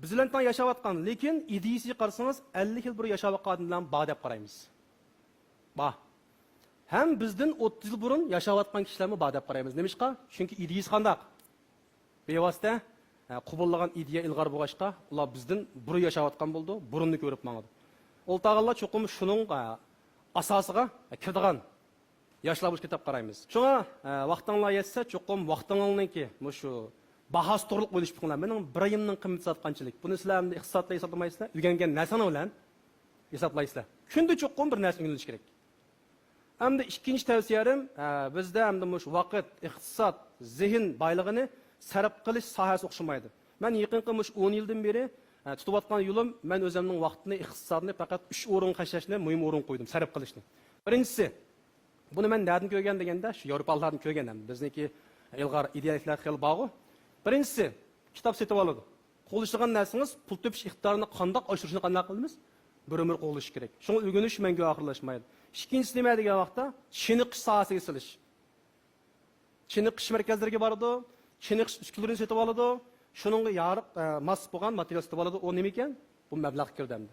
biz bilan tang yashayotgan, lekin ideyasiga qarasangiz 50 yil burun yashayotgan bilan bog' deb qaraymiz. Bog'. Ham bizdan 30 yil burun yashayotgan kishilarni bog' deb qaraymiz. Nimishqa? Chunki ideyasi qandaq? Bevosita qubullagan ideya ilg'or bo'lg'achqa, ular bizdan burun yashayotgan bo'ldi, burunni ko'rib mangadi. O'ltag'anlar cho'qim shuning asosiga kirdigan yoshlar bo'lib ketib qaraymiz. Shunga vaqtinglar yetsa, cho'qim vaqtingizniki mushu bahos to'g'riliq bo'lish bilan mening bir yilning qimmati qanchalik? Buni sizlar ham iqtisodda hisoblamaysizlar, o'rgangan narsani bilan hisoblaysizlar. Kunda cho'qim bir narsa o'rganish kerak. Hamda ikkinchi tavsiyam bizda hamda mush vaqt, iqtisod, zehn boyligini sarf qilish sohasi o'xshamaydi. Men yaqinqi mush 10 yildan beri tutayotgan yo'lim, men o'zimning vaqtini, iqtisodni faqat 3 o'rin qashashni muhim o'rin qo'ydim, sarf qilishni. Birinchisi, buni men nereden ko'rgan deganda, shu Yevropalardan ko'rganman. Bizniki ilg'or idealliklar xil bog'i. Birinchisi, kitob setib oladi. Qo'lishgan narsangiz pul topish iqtidorini qanday oshirishni qanday qilamiz? Bir umr qo'lish kerak. Shuni o'rganish menga oxirlashmaydi. Ikkinchisi nima degan vaqtda chiniqish sohasiga silish. Chiniqish markazlariga boradi, chiniqish uskunalarini setib oladi, shuningga yoriq mas bo'lgan material setib oladi. O nima ekan? Bu mablag' kirdamdi.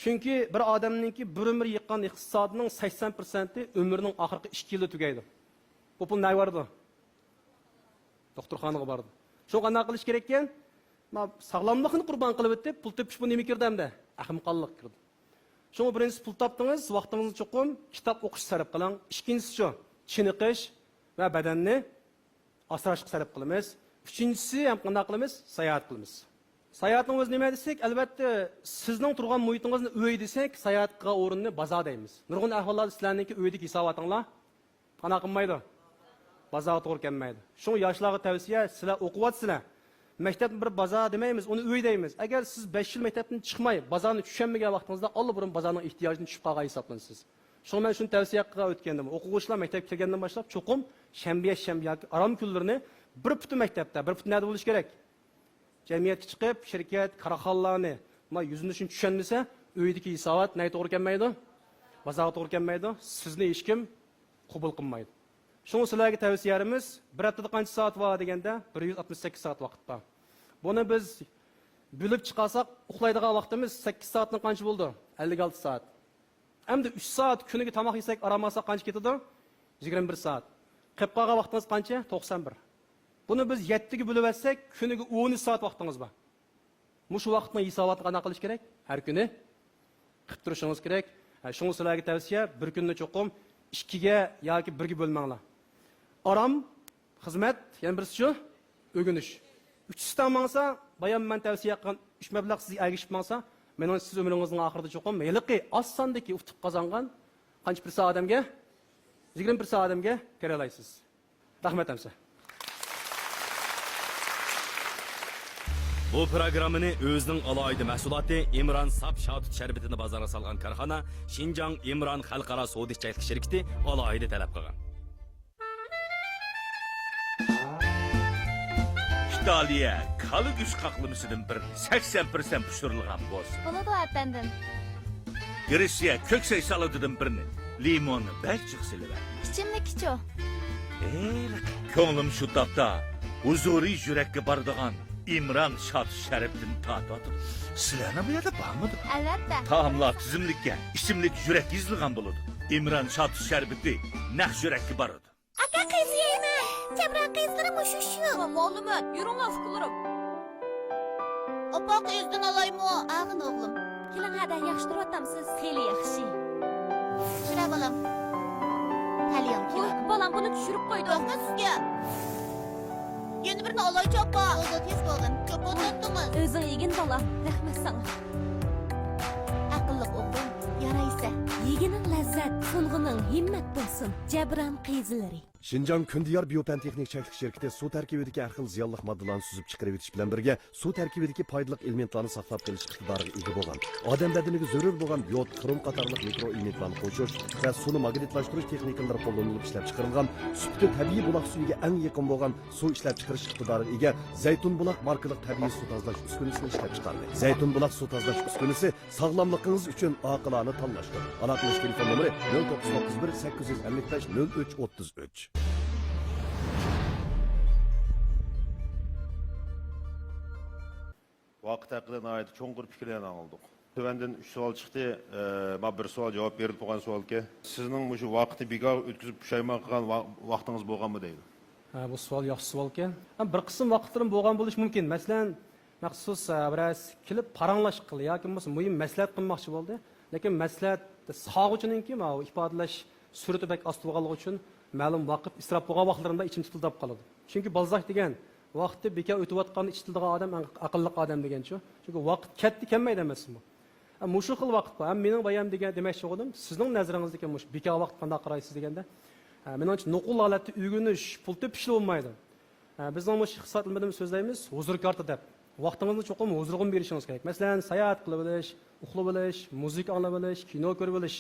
Chunki bir odamningki bir umr yiqqan iqtisodining 80% umrining oxirgi 2 yilda tugaydi. Bu pul nima bordi? Doktorxonaga bordi. Shu qanday qilish kerak ekan? Sog'lomlikni qurbon qilib o'tib, pul topish bu nima kirdamda? Ahmoqlik kirdi. Shunga birinchisi pul topdingiz, vaqtingizni cho'qim kitob o'qish sarf qiling. Ikkinchisi shu, chiniqish va badanni asrashga sarf qilamiz. Uchinchisi ham qanday qilamiz? Sayohat qilamiz. Sayohatning o'zi nima desak, albatta sizning turgan muhitingizni uy desak, sayohat qilgan o'rinni bozor deymiz. Nurg'un ahvollarda sizlarningki uydagi hisobotinglar qana qilmaydi. Bozor to'g'ri kelmaydi. Shu yoshlarga tavsiya, sizlar o'qiyapsizlar. Maktabni bir bozor demaymiz, uni uy deymiz. Agar siz 5 yil maktabdan chiqmay, bozorni tushunmagan vaqtingizda allburun bozorning ehtiyojini tushib qolgan hisoblanasiz. Shu men shuni tavsiya qilib o'tgandim. O'quvchilar maktabga kelgandan boshlab cho'qim shanba yoki arom kunlarini bir puti maktabda, bir puti nada bo'lish kerak. Jamiyatga chiqib, shirkat, korxonalarni yuzinishini tushunmasa, uydagi hisobot nega to'g'ri kelmaydi? Bozorga to'g'ri kelmaydi. Sizni hech kim qabul qilmaydi. Shuni sizlarga tavsiyalarimiz, bir haftada qancha soat bor deganda 168 soat vaqt bor. Buni biz bo'lib chiqarsak, uxlaydigan vaqtimiz 8 soatdan qancha bo'ldi? 56 soat. Endi 3 soat kuniga tomoq yesak, aramosak qancha ketadi? 21 soat. Qilib qolgan vaqtingiz qancha? 91. Buni biz 7 ga bo'lib etsak, kuniga 10 soat vaqtingiz bor. Mushu vaqtni hisobotga qana qilish kerak? Har kuni qilib turishingiz kerak. Shuni sizlarga tavsiya, bir kunni cho'qim 2 ga yoki 1 ga bo'lmanglar. Aram, xizmat, yana birisi shu, o'rganish. 3 tamamsa, bayon men tavsiya qilgan 3 mablag' sizga ergishib mangsa, mening siz umringizning oxirida cho'qim meliqi osondagi utuq qozongan qancha bir odamga 21 odamga kira olasiz. Rahmat amsa. Bu programmani o'zining alohida mahsuloti Imron Sap Shotut sharbetini bozorga solgan korxona Xinjiang Imron xalqaro savdo-iqtisodiy shirkati alohida talab qilgan. İtaliya kalı güç qaklımısının bir 80% pişirilgan bo'lsin. Bo'ladi efendim. Gretsiya ko'ksay salatidan birini, limonni balchiq silib. İçimlik iço. Ko'nglim shu topda huzuriy yurakka boradigan Imron Shotut sharbetini tatib. Sizlarni bu yerda bormidi? Albatta. Taomlar tizimlikka, ichimlik yurak yizilgan bo'ladi. Imron Shotut sharbeti naqsh yurakka boradi. Aka qiziyman. Jabran qizlarim şu. Ma'lumot, yuringlar fikrlarim. Opa qizdan olaymi? Ag'in o'g'lim. Keling hada yaxshi turyapsiz. Xeyli yaxshi. Shira bolam. Taliyam Voy, bolam buni tushirib qo'ydi. To'xta sizga. Yana birini olaychi opa. O'zi tez bo'lgin. Ko'p o'tdingiz. O'zing yegin bola. Rahmat sana. Aqlli o'g'lim. Yaraysa. Yegining lazzat so'lg'ining himmat bo'lsin Jabran qiyzilari. Şinjan Kündiyar Biyopen Texnik Çeklik şirketi su terkibideki her xil ziyonliq moddalarni süzüp chiqarib etish bilan birga suv tarkibidagi foydali elementlarni saqlab qolish iqtidoriga ega bo'lgan, odam badaniga zarur bo'lgan yod, xrom qatorliq mikro elementlarni qo'shish va suvni magnitlashtirish texnikalari qo'llanilib ishlab chiqarilgan, sufti tabiiy buloq suviga eng yaqin bo'lgan suv ishlab chiqarish iqtidoriga ega Zaytun buloq markali tabiiy suv tozalash uskunasini ishlab chiqardi. Zaytun buloq suv tozalash uskunasi sog'lomligingiz uchun oqilona tanlashdir. Aloqalash telefon nomeri 0991 855 0333. Vaqt haqida nəhayət çoğunqur fikirlərini aldık. Tövəndən 3 sual çıxdı. Mən bir sual cavab verilib bolğan sual ki, sizin bu vaqtni bekar ötküzüb puşayman qilgan vaqtınız bolğanmı deydi. Bu savol yaxshi savol ekan. Bir qism vaqtlarim bo'lgan bo'lishi mumkin. Masalan, maxsus biroz kelib paranlash qil yoki bo'lmasa muhim maslahat qilmoqchi bo'ldi. Lekin maslahat sog'uchininki mana ifodalash surati bak osti bo'lganligi uchun ma'lum vaqt isrof bo'lgan vaqtlarimda ichim tutildab qoladi. Chunki balzaq degan vaqtni bekor o'tayotganini ichitiladigan odam aqlli odam deganchu. Chunki vaqt ketdi kelmaydi emasmi? Mushu xil vaqt bor. Mening bayam degan demoqchi bo'ldim. Sizning nazaringizdagi mush bekor vaqt qanday qaraysiz deganda, menimcha nuqul holatda o'rganish, pul tepish bo'lmaydi. Bizning mush iqtisod ilmida so'zlaymiz, huzur karti deb. Vaqtingizni cho'qim huzurg'in berishingiz kerak. Masalan, sayohat qilib olish, uxlab olish, musiqa anglab olish, kino ko'rib olish.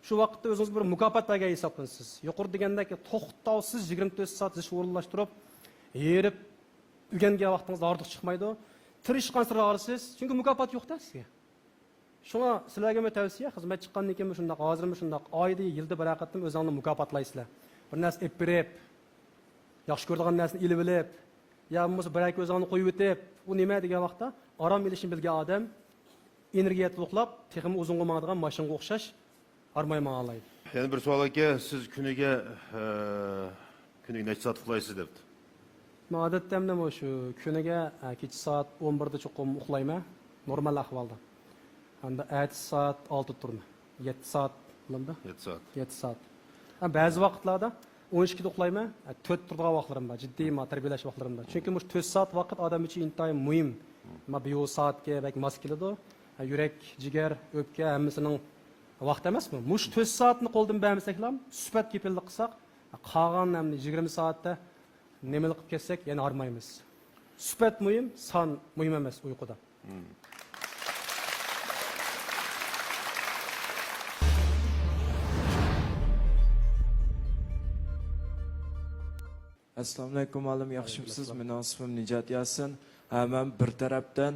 Shu vaqtda o'zingiz bir mukofot bergan hisoblanasiz. Yuqori degandek to'xtovsiz 24 soat ish o'rinlashtirib, yerib o'rgangan vaqtingiz ortiq chiqmaydi. Tirishgan sira olasiz, chunki mukofot yo'q-da sizga. Shuna sizlarga men tavsiya, xizmat chiqqandan keyin shunday, hozirmi shunday oyda, yilda bir vaqtda o'zingizni mukofotlaysizlar. Bir narsa epirib, yaxshi ko'radigan narsani ilib olib, yo bo'lmasa bir aka o'zingni qo'yib o'tib, u nima degan vaqtda orom ilishni bilgan odam energiya to'plab, texim uzunga mangadigan mashinaga o'xshash armayman olaydi. Yana bir savol ki, siz kuniga necha soat uxlaysiz debdi. Men odatda ham shu kuniga kecha soat 11 da cho'qim uxlayman, normal ahvolda. Anda 7 soat 6 turma. 7 soat bo'ldi. 7 soat. 7 soat. Ba'zi vaqtlarda 12 da uxlayman, 4 turgan vaqtlarim bor, jiddiy tarbiyalash vaqtlarim bor. Chunki bu 4 soat vaqt odam uchun intayin muhim. Bio soatga bak mos keladi. Yurak, jigar, o'pka hammasining vaqt emasmi? Mush 4 soatni qo'ldan bermasak ham, suhbat kepillik qilsak, qolgan 20 soatda nimalar qilib ketsak, yana armaymiz. Suhbat muhim, son muhim emas uyquda. Assalomu alaykum olim, yaxshimisiz? Mening ismim Nijat Yasin. Men bir tarafdan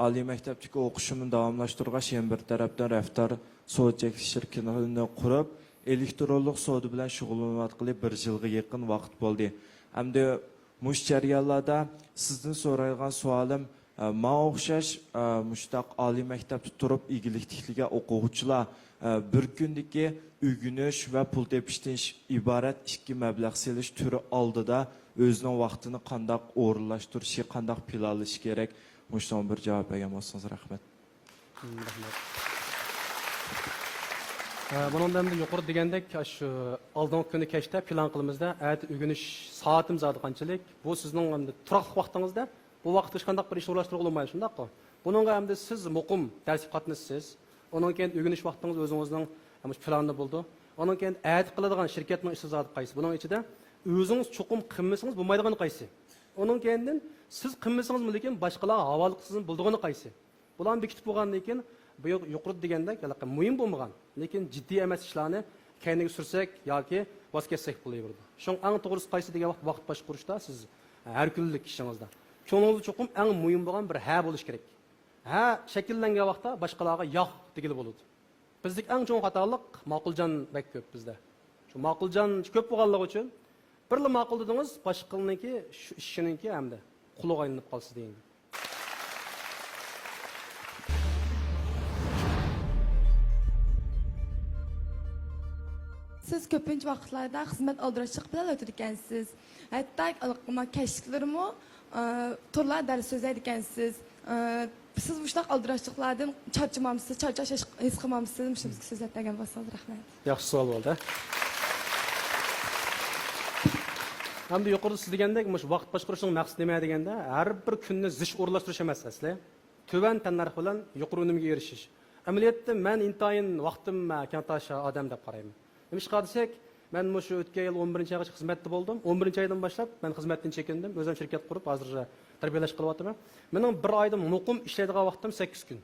oliy maktabdagi o'qishimni davomlashtirgach, yana bir tarafdan Raftar savdo chekish shirkatini qurib, elektronlik savdo bilan shug'ullanayotgan bir yilga yaqin vaqt bo'ldi. Hamda mush jarayonlarda sizdan so'raydigan savolim, men o'xshash mushtaq oliy maktabda turib igilik tikliga o'quvchilar bir kundagi o'rganish va pul tepishdan iborat ikki mablag' selish turi oldida o'zining vaqtini qanday o'rinlashtirishi, qanday planlash kerak? Mushton bir javob bergan bo'lsangiz rahmat. Bundan da yuqori degandek, shu oldingi kuni kechda plan qilamizda, erta o'rganish soatimiz zodi qanchalik? Bu sizning turaqli vaqtingizda bu vaqtda hech qanday bir ish o'rinlashtirib olmaydi, shundaqmi? Buningga hamda siz muqim dars qatnashsiz. Ondan keyin o'rganish vaqtingiz o'zingizning planda bo'ldi. Ondan keyin erta qiladigan shirkatning ishi zodi qaysi? Buning ichida o'zingiz cho'qim qilmasangiz bo'lmaydigan qaysi? Ondan keyin siz qilmasangiz lekin boshqalar havola qilsin bo'ldigani qaysi? Bularni bekitib bo'lgandan keyin bu yuqori degandek, muhim bo'lmagan, lekin jiddiy emas ishlarni keyinga sursak yoki voz kechsak bo'layverdi. Shuning eng to'g'risi qaysi degan vaqt boshqarishda siz har kunlik ishingizda ko'nglingiz cho'qim eng muhim bo'lgan bir ha bo'lish kerak. Ha shakllangan vaqtda boshqalarga yo'q degili bo'ladi. Bizlik eng cho'ng xatolik ma'quljon bak ko'p bizda. Shu ma'quljon ko'p bo'lganligi uchun birla ma'qul dedingiz, boshqalarniki shu ishiniki hamda quloq aylanib qolsa deyin. Siz ko'pincha vaqtlarda xizmat oldirishlik bilan o'tar ekansiz. Hatto kashflarimi turlar dars so'zlaydi ekansiz. Siz bu shunaqa oldirishliklardan charchamamsiz, charchash his qilmamsiz? Shunday so'zlab bergan bo'lsangiz rahmat. Yaxshi savol bo'ldi. Hamda yuqorida siz degandek, mush vaqt boshqarishning maqsadi nima deganda, har bir kunni zish o'rinlashtirish emas asli. Tuban tannarx bilan yuqori unumga erishish. Amaliyotda men intayin vaqtim kantash odam deb qarayman. Nima ishqa desak, men shu o'tgan yil 11 oygacha xizmatda bo'ldim. 11 oydan boshlab men xizmatdan chekindim. O'zim shirkat qurib, hozir tarbiyalash qilyapman. Mening bir oyda muqim ishlaydigan vaqtim 8 kun.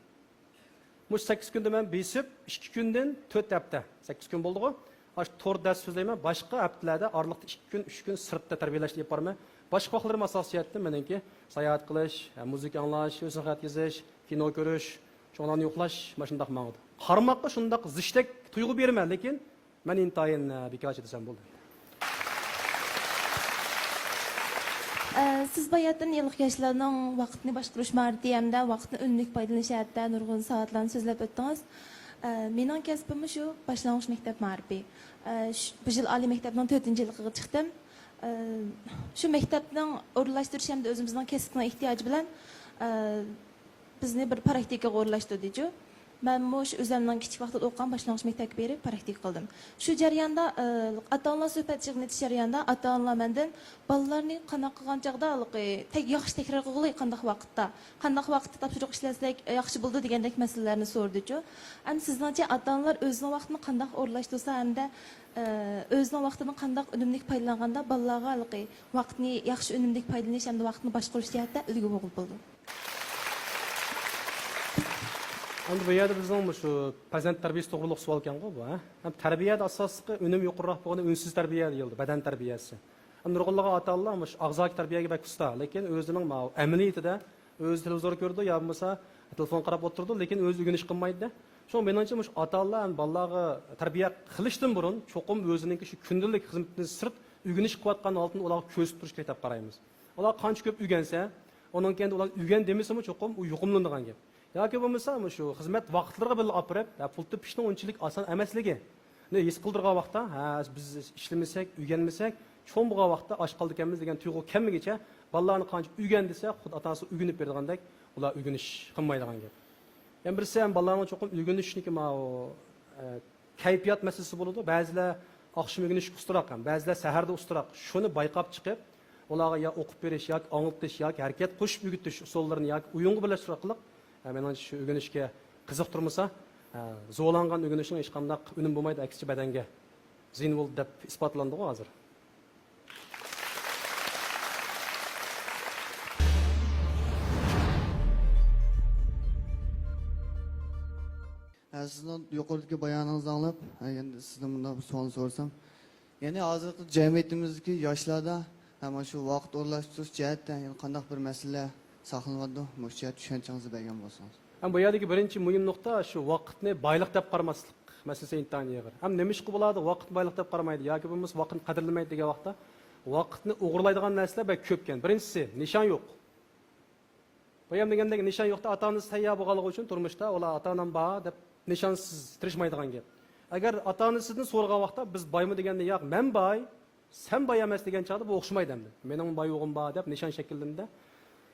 Bu 8 kunda men besib 2 kundan 4 hafta, 8 kun bo'ldi-ku. Aş 4 ders so'zlayman. Boshqa haftalarda oraliqda 2 kun, 3 kun sirtda tarbiyalash deb borman. Boshqa vaqtlarim asosiyatda meniki sayohat qilish, muzika anglash, o'zim xat yozish, kino ko'rish, cho'nglarni yo'qlash, mana shundaq ma'noda. Qarmoqqa shundaq zishtek tuyg'u berman, lekin men intayin bekorchi desam bo'ldi. Siz bayatdan yillik yoshlarning vaqtni boshqarish mardi hamda vaqtni unumli foydalanish haqida nurg'un soatlarni so'zlab o'tdingiz. Mening kasbim shu boshlang'ich maktab ma'rifiy. Bu yil oliy maktabning 4-yilligiga chiqdim. Shu maktabning o'rlashtirish hamda o'zimizning kasbning ehtiyoji bilan bizni bir praktikaga o'rlashtirdi-ku. Ben shu o'zimning kichik vaqtda o'qigan boshlang'ich maktabga berib praktika qildim. Shu jarayonda ota-onalar suhbat yig'natish jarayonida ota-onalar mendan bolalarni qanaqa qilgan chaqda yaxshi takror qilg'ili qanday vaqtda topshiriq ishlasak yaxshi bo'ldi degandek masalalarni so'rdi-ku. Endi sizningcha ota-onalar o'zining vaqtini qanday o'rlashtirsa hamda o'zining vaqtini qanday unumli foydalanganda bolalarga vaqtni yaxshi unumli foydalanish hamda vaqtni boshqarish jihatda ulgu bo'ldi. Endi bu yerda bizning shu farzand tarbiyasi to'g'riliq savol ekan-ku bu, ha? Ham tarbiyada asosiy unum yuqoriroq bo'lgan unsiz tarbiya deyildi, badan tarbiyasi. Ham nurg'unlagan ota-onalar shu og'zaki tarbiyaga bak usta, lekin o'zining amaliyotida o'zi televizor ko'rdi, yo bo'lmasa telefon qarab o'tirdi, lekin o'zi o'rganish qilmaydi. Shu menimcha shu ota-onalar bolalarga tarbiya qilishdan burun cho'qim o'zining shu kundalik xizmatini sirt o'rganish qilayotgan oldin ularga ko'z turish kerak deb qaraymiz. Ular qancha ko'p o'rgansa, onun kendi ular o'rgan demasimi cho'qim u yuqumlanadigan gap. Yoki bo'lmasa shu xizmat vaqtlariga bilan olib borib, pul topishning unchalik oson emasligi. His qildirgan vaqtda, biz ishlamasak, o'rganmasak, cho'ng bo'lgan vaqtda osh qoldi ekanmiz degan tuyg'u kelmaguncha, bolalarni qancha o'rgan desa, xuddi otasi o'rganib bergandek, ular o'rganish qilmaydigan gap. Yana birisi ham bolalarning cho'qim o'rganishniki kayfiyat masalasi bo'ladi. Ba'zilar oqshom o'rganish ustiroq ham, ba'zilar saharda ustiroq. Shuni bayqab chiqib, ularga yo o'qib berish, yoki anglatish, yoki harakat qo'shib o'rgatish usullarini yoki o'yinga birlashtirish orqali menimcha shu o'rganishga qiziq turmasa, zo'rlangan o'rganishning hech qanday unum bo'lmaydi, aksicha badanga ziyon bo'ldi deb isbotlandi-ku hozir. Sizning yuqoridagi bayoningizni anglab, endi sizdan bunday bir savol so'rsam, ya'ni hozirgi jamiyatimizdagi yoshlarda mana shu vaqt o'rlashtirish jihatdan qanday bir masala saqlanadi, mushtiya tushanchangizni bergan bo'lsangiz. Ham bu yerdagi birinchi muhim nuqta shu vaqtni boylik deb qaramaslik masalasi intayin yig'ir. Ham nima ish qiladi, vaqt boylik deb qaramaydi yoki bo'lmasa vaqtni qadrlamaydi degan vaqtda vaqtni o'g'irlaydigan narsalar bak ko'p ekan. Birinchisi nishon yo'q. Bu ham degandagi nishon yo'qda ota-onasi tayyor bo'lganligi uchun turmushda ular ota-onam bor deb nishonsiz tirishmaydigan gap. Agar ota-onasidan so'ragan vaqtda biz boymi deganda yo'q, men boy, sen boy emas degan chog'da bu o'xshamaydi endi. Mening boy o'g'im bor deb nishon shakllanadi.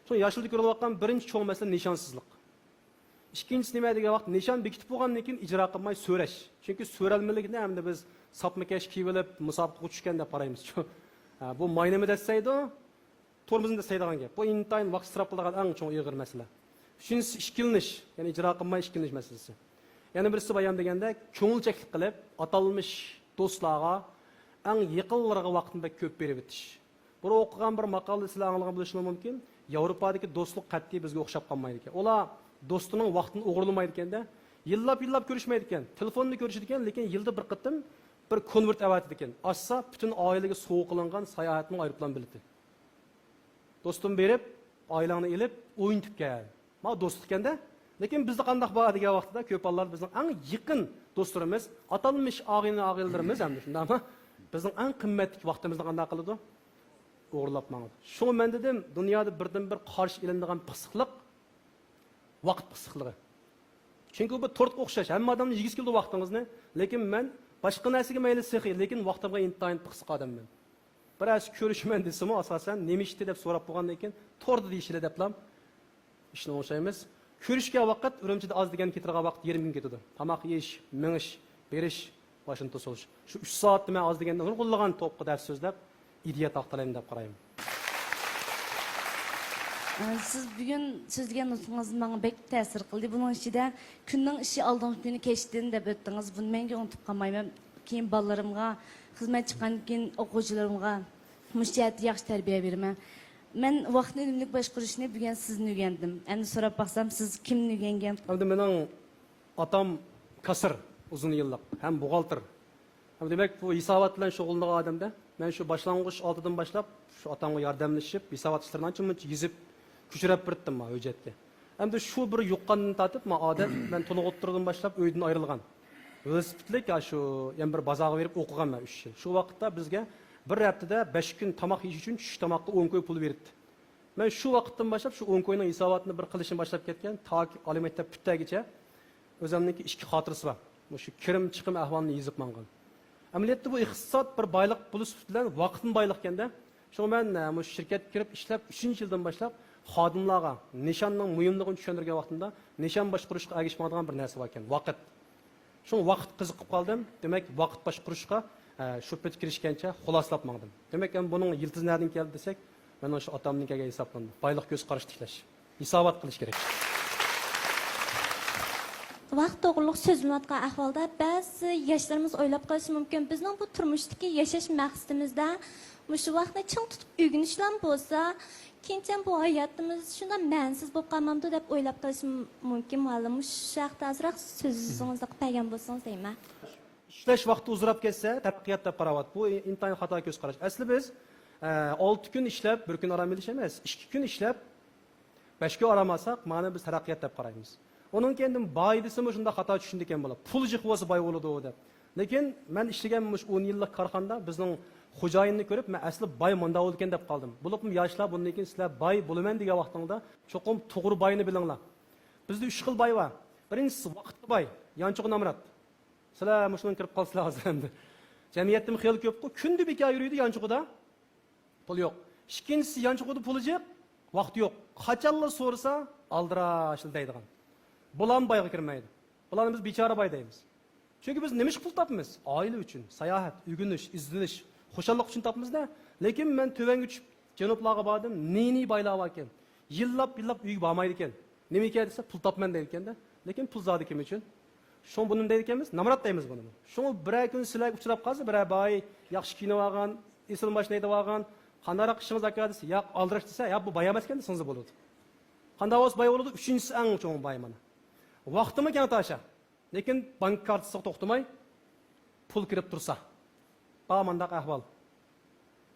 Shu yoshilda ko'rilayotgan birinchi cho'ng masala nishonsizlik. Ikkinchisi nima degan vaqt nishon bekitib bo'lgandan keyin ijro qilmay so'rash. Chunki so'ralmalikni hamda biz sapmakash kiyib olib musobaqaga tushgan deb qaraymiz. Bu maynami desaydi, tormozni desaydigan gap. Bu intayin vaqt isrof qiladigan eng cho'ng ig'ir masala. Uchinchisi ishkilnish, ya'ni ijro qilmay ishkilnish masalasi. Yana birisi bayon deganda ko'ngilchaklik qilib, atalmish do'stlarga eng yaqinlarga vaqtni ko'p berib o'tish. Bu o'qigan bir maqolada sizlar anglagan bo'lishingiz mumkin. Yevropadagi do'stlik qat'iy bizga o'xshab qolmaydi ekan. Ular do'stining vaqtini o'g'irlamaydi ekanda, yillab ko'rishmaydi ekan. Telefonni ko'rishadi ekan, lekin yilda bir qatim bir konvert avatadi ekan. Assa butun oilaga sovg'a qilingan sayohatning aeroplan bileti. Do'stim berib, oilangni elib, o'yintib keladi. Ma do'stlik ekanda, lekin bizda qanday bor degan vaqtda ko'p bolalar bizning eng yaqin do'stlarimiz, atalmish og'aylarimiz ham shundaymi? Bizning eng qimmatli vaqtimizni qanday qiladi? O'g'irlab mangdi. Shu men dedim, dunyoda birdan-bir qarshi ilinadigan pisiqlik vaqt pisiqligi. Chunki bu to'rt o'xshash. Hamma odamning 20 keldi vaqtingizni, lekin men boshqa narsaga mayli sexiy, lekin vaqtimga intayin pisiq odamman. Biroz ko'rishman desam, asosan nima ishdi deb so'rab bo'lgandan keyin to'rda deyishlar deblam. Ishni o'xshaymiz. Ko'rishga vaqt Urumchida oz degan ketirgan vaqt 20 kun ketadi. Tamoq yeyish, minish, berish, boshini to'silish. Shu 3 soatni men oz deganda nurg'unlagan to'pqa dars so'zlab idiya taqtalayman deb qarayman. Siz bugün sözlügen nutkunuz bana bek tesir kıldı. Bunun içinde günün işi aldığınız günü keçtiğini de öttünüz. Bunu menge unutup kalmayayım. Keyin ballarımga, hizmet çıkan keyin okucularımga müşahit yaxşı terbiye vermem. Ben vaqtni unumli boshqarishni bugun sizdan o'rgandim. Endi so'rab baksam siz kimni o'rgangan? Endi mening atam kasır uzun yıllık hem buğaltır. Hem demek bu hisabat bilan shug'ullanan odamda men shu boshlang'ich oldidan boshlab shu atamga yordamlashib hisobat ishlarini ancha-muncha yezib kuchirab biritdim men hujjatga. Endi shu bir yuqqandan tatib men odat men to'liq o'ttirdan boshlab uydan ayrilgan. Velosipedlik shu yana bir bozorga berib o'qigan men 3 yil. Shu vaqtda bizga bir haftada 5 kun tomoq yeyish uchun tush tomoqqa 10 ko'y pul berdi. Men shu vaqtdan boshlab shu 10 ko'yning hisobotini bir qilishni boshlab ketgan, toki oliy maktab bitgacha o'zimniki ichki xotirasi bor. Shu kirim chiqim ahvolini yezib mangan. Amaliyotda bu iqtisod bir boylik puli bilan vaqtni boyliqkanda, shu men bu shirkatga kirib ishlab 3-yildan boshlab xodimlarga nishonning muhimligini tushuntirgan vaqtimda nishon boshqarishga agishmaydigan bir narsa bor ekan, vaqt. Shu vaqt qiziqib qoldim. Demak, vaqt boshqarishga shu pet kirishgancha xulosalab mangdim. Demak, ham buning yildiz nereden keldi desek, men shu otamnikiga hisoblandim. Boylik ko'z qarash tiklash, hisobot qilish kerak. Vaqt to'g'riliq so'zlanayotgan ahvolda ba'zi yoshlarimiz o'ylab qolishi mumkin. Bizning bu turmushdagi yashash maqsadimizda shu vaqtni ching tutib o'rganishlar bo'lsa, keyincham bu hayotimiz shunday ma'nisiz bo'lib qolmamdi deb o'ylab qolishi mumkin. Ma'lum, shu haqda azroq so'zingizni qilgan bo'lsangiz deyman. İşleş vaqti uzrab ketsa, taraqqiyot deb qarayapti. Bu intayin xato ko'z qarash. Asli biz 6 kun ishlab, 1 kun orom olish emas, 2 kun ishlab 5 kun oramasak, mana biz taraqqiyot deb qaraymiz. Onun kendim boydisimi shunda xato tushundik ekan bo'ladi. Pul jiq bo'lsa boy bo'ladi deb. Lekin men ishlagan 10 yillik korxonada bizning xo'jayinni ko'rib, men asli boy munda bo'lgan deb qoldim. Bo'libmi yoshlar bundan keyin sizlar boy bo'laman degan vaqtingda cho'qim to'g'ri boyni bilinglar. Bizda 3 xil boy bor. Birinchisi vaqtli boy, yanchug'i namrat. Sizlar mushundan kirib qolsizlar hozir endi. Jamiyatda xiyol ko'p-ku, kunda bekor yuriydi yanchug'ida. Pul yo'q. Ikkinchisi yanchug'ida puli yo'q, vaqt yo'q. Qachonlar so'rasa, aldirashil deydigan. Bulan boyga kirmaydi. Bularni biz bechora boy deymiz. Chunki biz nima ish pul topamiz? Oila uchun, sayohat, uyg'unish, izlanish, xo'shallik uchun topamiz-da. Lekin men tövanga tushib, janoblarga bordim, neni boylar bor ekan. Yillab uy bormaydi ekan. Nima ekan desa, pul topman deydi ekanda. Lekin pul zodi kim uchun? Şun bunun deydi ekanmiz, namrat deymiz bunu. Şun bir kun sizlar uchrab qolsa, bir boy yaxshi kino olgan, esil mashina haydab olgan, qandaroq ishingiz aka desa, yo'q, aldirash desa, yo'q bu boy emas ekan desangiz bo'ladi. Qanday o'z boy bo'ladi? Uchinchisi eng cho'ng boy mana. Vaqtimi keng tasha. Lekin bank kartasiga to'xtamay pul kirib tursa. Ba mandaq ahvol.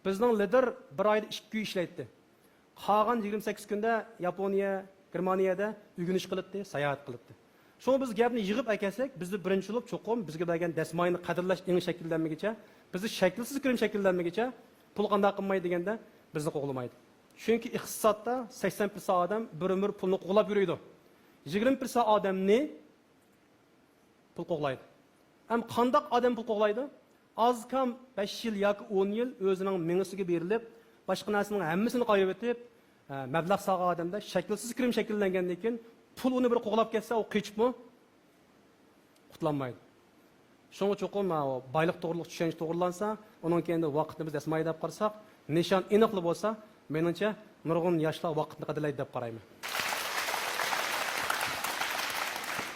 Bizning lider bir oyda 2 kun ishlaydi. Qolgan 28 kunda Yaponiya, Germaniyada uyg'unish qilibdi, sayohat qilibdi. Şunu biz gapni yig'ib aytsak, bizni birinchi bo'lib cho'qim bizga bergan dasmoyni qadrlash eng shakllanmagicha, bizni shaklsiz kirim shakllanmagicha pul qanday qilmaydi deganda bizni qo'g'lamaydi. Chunki iqtisodda 80% odam bir umr pulni qo'g'lab yuradi. 20% odamni pul qo'g'laydi. Ham qanday odam pul qo'g'laydi? Az kam 5 yil yoki 10 yil o'zining mingisiga berilib, boshqa narsaning hammasini qo'yib o'tib, mablag' sog'a odamda shaklsiz kirim shakllangandan keyin pul uni bir qo'g'lab ketsa, u qechibmi? Qutlanmaydi. Shunga cho'qim boylik to'g'riliq tushunish to'g'rilansa, uning keyin vaqtni biz dasmay deb qarasak, nishon aniqli bo'lsa, menimcha nurg'un yoshlar vaqtni qadrlaydi deb qarayman.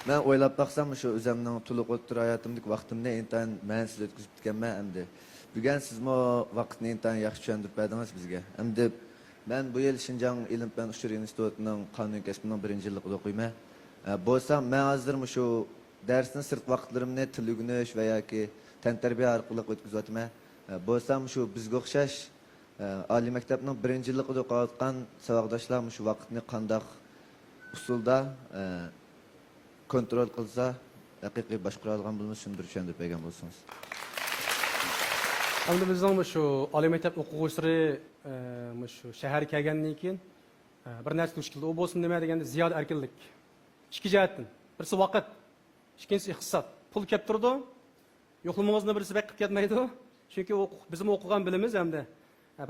Men o'ylab baqsam, shu o'zimning to'liq o'ttir hayotimdagi vaqtimni intayin ma'nisiz o'tkazib ketganman endi. Bugun sizmo vaqtni intayin yaxshi tushuntirib berdingiz bizga. Endi ben bu yıl Şinjan İlim-Fan Uçur İnstitutu'nun kanun kesimining 1-yilligida o'qiyman. Bo'lsam, men hozir şu darsning sirt vaqtlarimni til o'rganish va yoki tantarbiya orqali o'tkazyapman. Bo'lsam, shu bizga o'xshash oliy maktabning 1-yilligida o'qiyotgan saboqdoshlar shu vaqtni qanday usulda kontrol qilsa, haqiqiy boshqara olgan bo'lmas, shuni bir tushuntirib bergan bo'lsangiz. Endi bizning shu oliy maktab o'quvchilari shu shahar kelgandan keyin bir narsa duch keldi. U bo'lsin nima deganda ziyoda erkinlik. Ikki jihatdan. Birisi vaqt, ikkinchisi iqtisod. Pul kelib turdi. Yo'qlamangizni birisi baqib ketmaydi. Chunki bizim o'qigan bilimiz hamda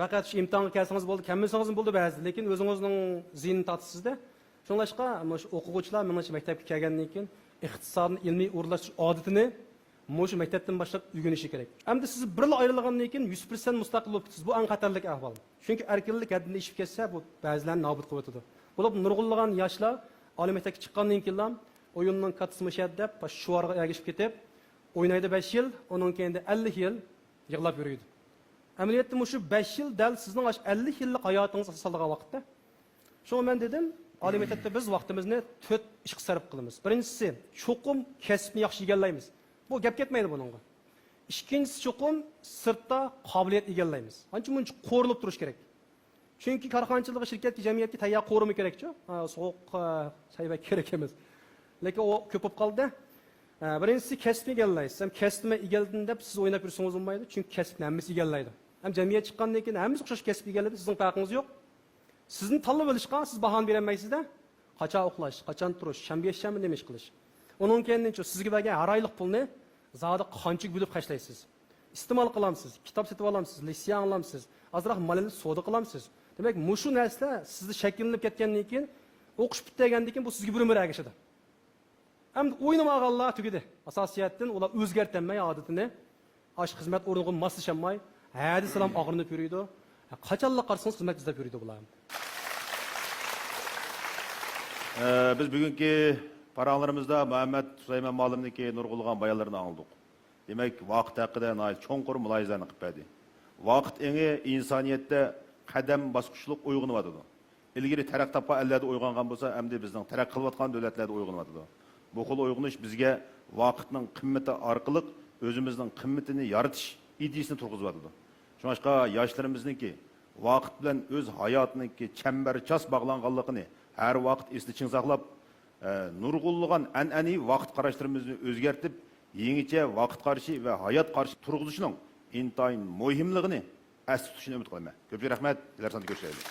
faqat shu imtihonga kelsangiz bo'ldi, kelmasangiz bo'ldi ba'zi, lekin o'zingizning ziynini tortisizda. Shunlashqa shu o'quvchilar menimcha maktabga kelgandan keyin iqtisodni ilmiy o'rlashtirish odatini Muşu mektepten başlap öğrenişi gerek. Hem de siz bir yıl ayrılgandan keyin 100% müstakil olup siz bu en hatarlık ahval. Çünkü erkinlik haddini işip kesse bu bazılarını nabut kılıp Bulup nurgullan yaşlar Ali mektepke çıkkandan keyin oyunun katısını şeddep, şu araya ergişip ketip oynaydı 5 yıl, onun kendi 50 yıl yığılap yürüydü. Ameliyatda muşu 5 yıl del sizin 50 yıllık hayatınız asaldığı vakitte. Şunu ben dedim, Ali mektepte biz vaktimizni 4 iş sarf kılımız. Birincisi, çokum kesibni yaxshi egallaymiz. Bu gap ketmaydi bununla. İkincisi çokum sırtta kabiliyet egallaymiz. Ancha muncha qo'rilib turish kerak. Chunki korxonachilik shirkatga, jamiyatga tayyor qo'rimi kerak-ku. Sovuq sayva kerak emas. Lekin o ko'p bo'lib qoldi. Birincisi kasbni egallaysiz. Ham kasbni egaldin deb siz o'ynab yursangiz bo'lmaydi. Chunki kasbni hammasi egallaydi. Ham jamiyat chiqqandan keyin hammasi o'xshash kasb egalladi, sizning farqingiz yo'q. Sizni tanlab olishga siz bahoni berolmaysiz-da. Qachon uxlash, qachon turish, shanba yakshanba nima ish qilish. Onun kendince sizga bergan har oylik pulni zodi qancha bo'lib qashlaysiz. İste'mol qilamsiz, kitob sotib olamsiz, leksiya anglamsiz, azroq molli savdo qilamsiz. Demak, mushu narsa sizni shakllanib ketgandan keyin o'qish bitgandan keyin bu sizga bir umr ergashadi. Hamda o'ynamaganlar tugidi. Asosiyatdan ular o'zgartirmay odatini, ash xizmat o'rniga moslashamay, hadi salom og'rinib yuriydi. Qachonlar qarsangiz xizmat izlab yuriydi bular. Biz bugungi paranlarımızda Muhammed Süleyman Malim'deki nurgulgan bayanlarını aldık. Demek vaqt hakkında çoğunkur mülahizanı kıpedi. Vaqt eni insaniyette kadem baskışlık uygunu vadıdı. İlgiri terak tapa ellerde uygangan bolsa, emdi bizden terak kılvatkan devletlerde uygunu vadıdı. Bu kol uygunuş bizge vaqtның kımmeti arqılık özümüzдің kımmetini yaratış ideyasını turguz vadıdı. Şu başka yaşlarımızın ki vaqt bilen öz hayatının ki çemberças bağlanganlıqını her vaqt esli çın saqlap nurgulluğun an'ani vaqt qarashlarimizni o'zgartib, yangicha vaqt qarashi va hayot qarashi turg'izishning intayin muhimligini asli tutishni umid qilaman. Ko'p rahmat. Sizlar soni ko'rishaylik.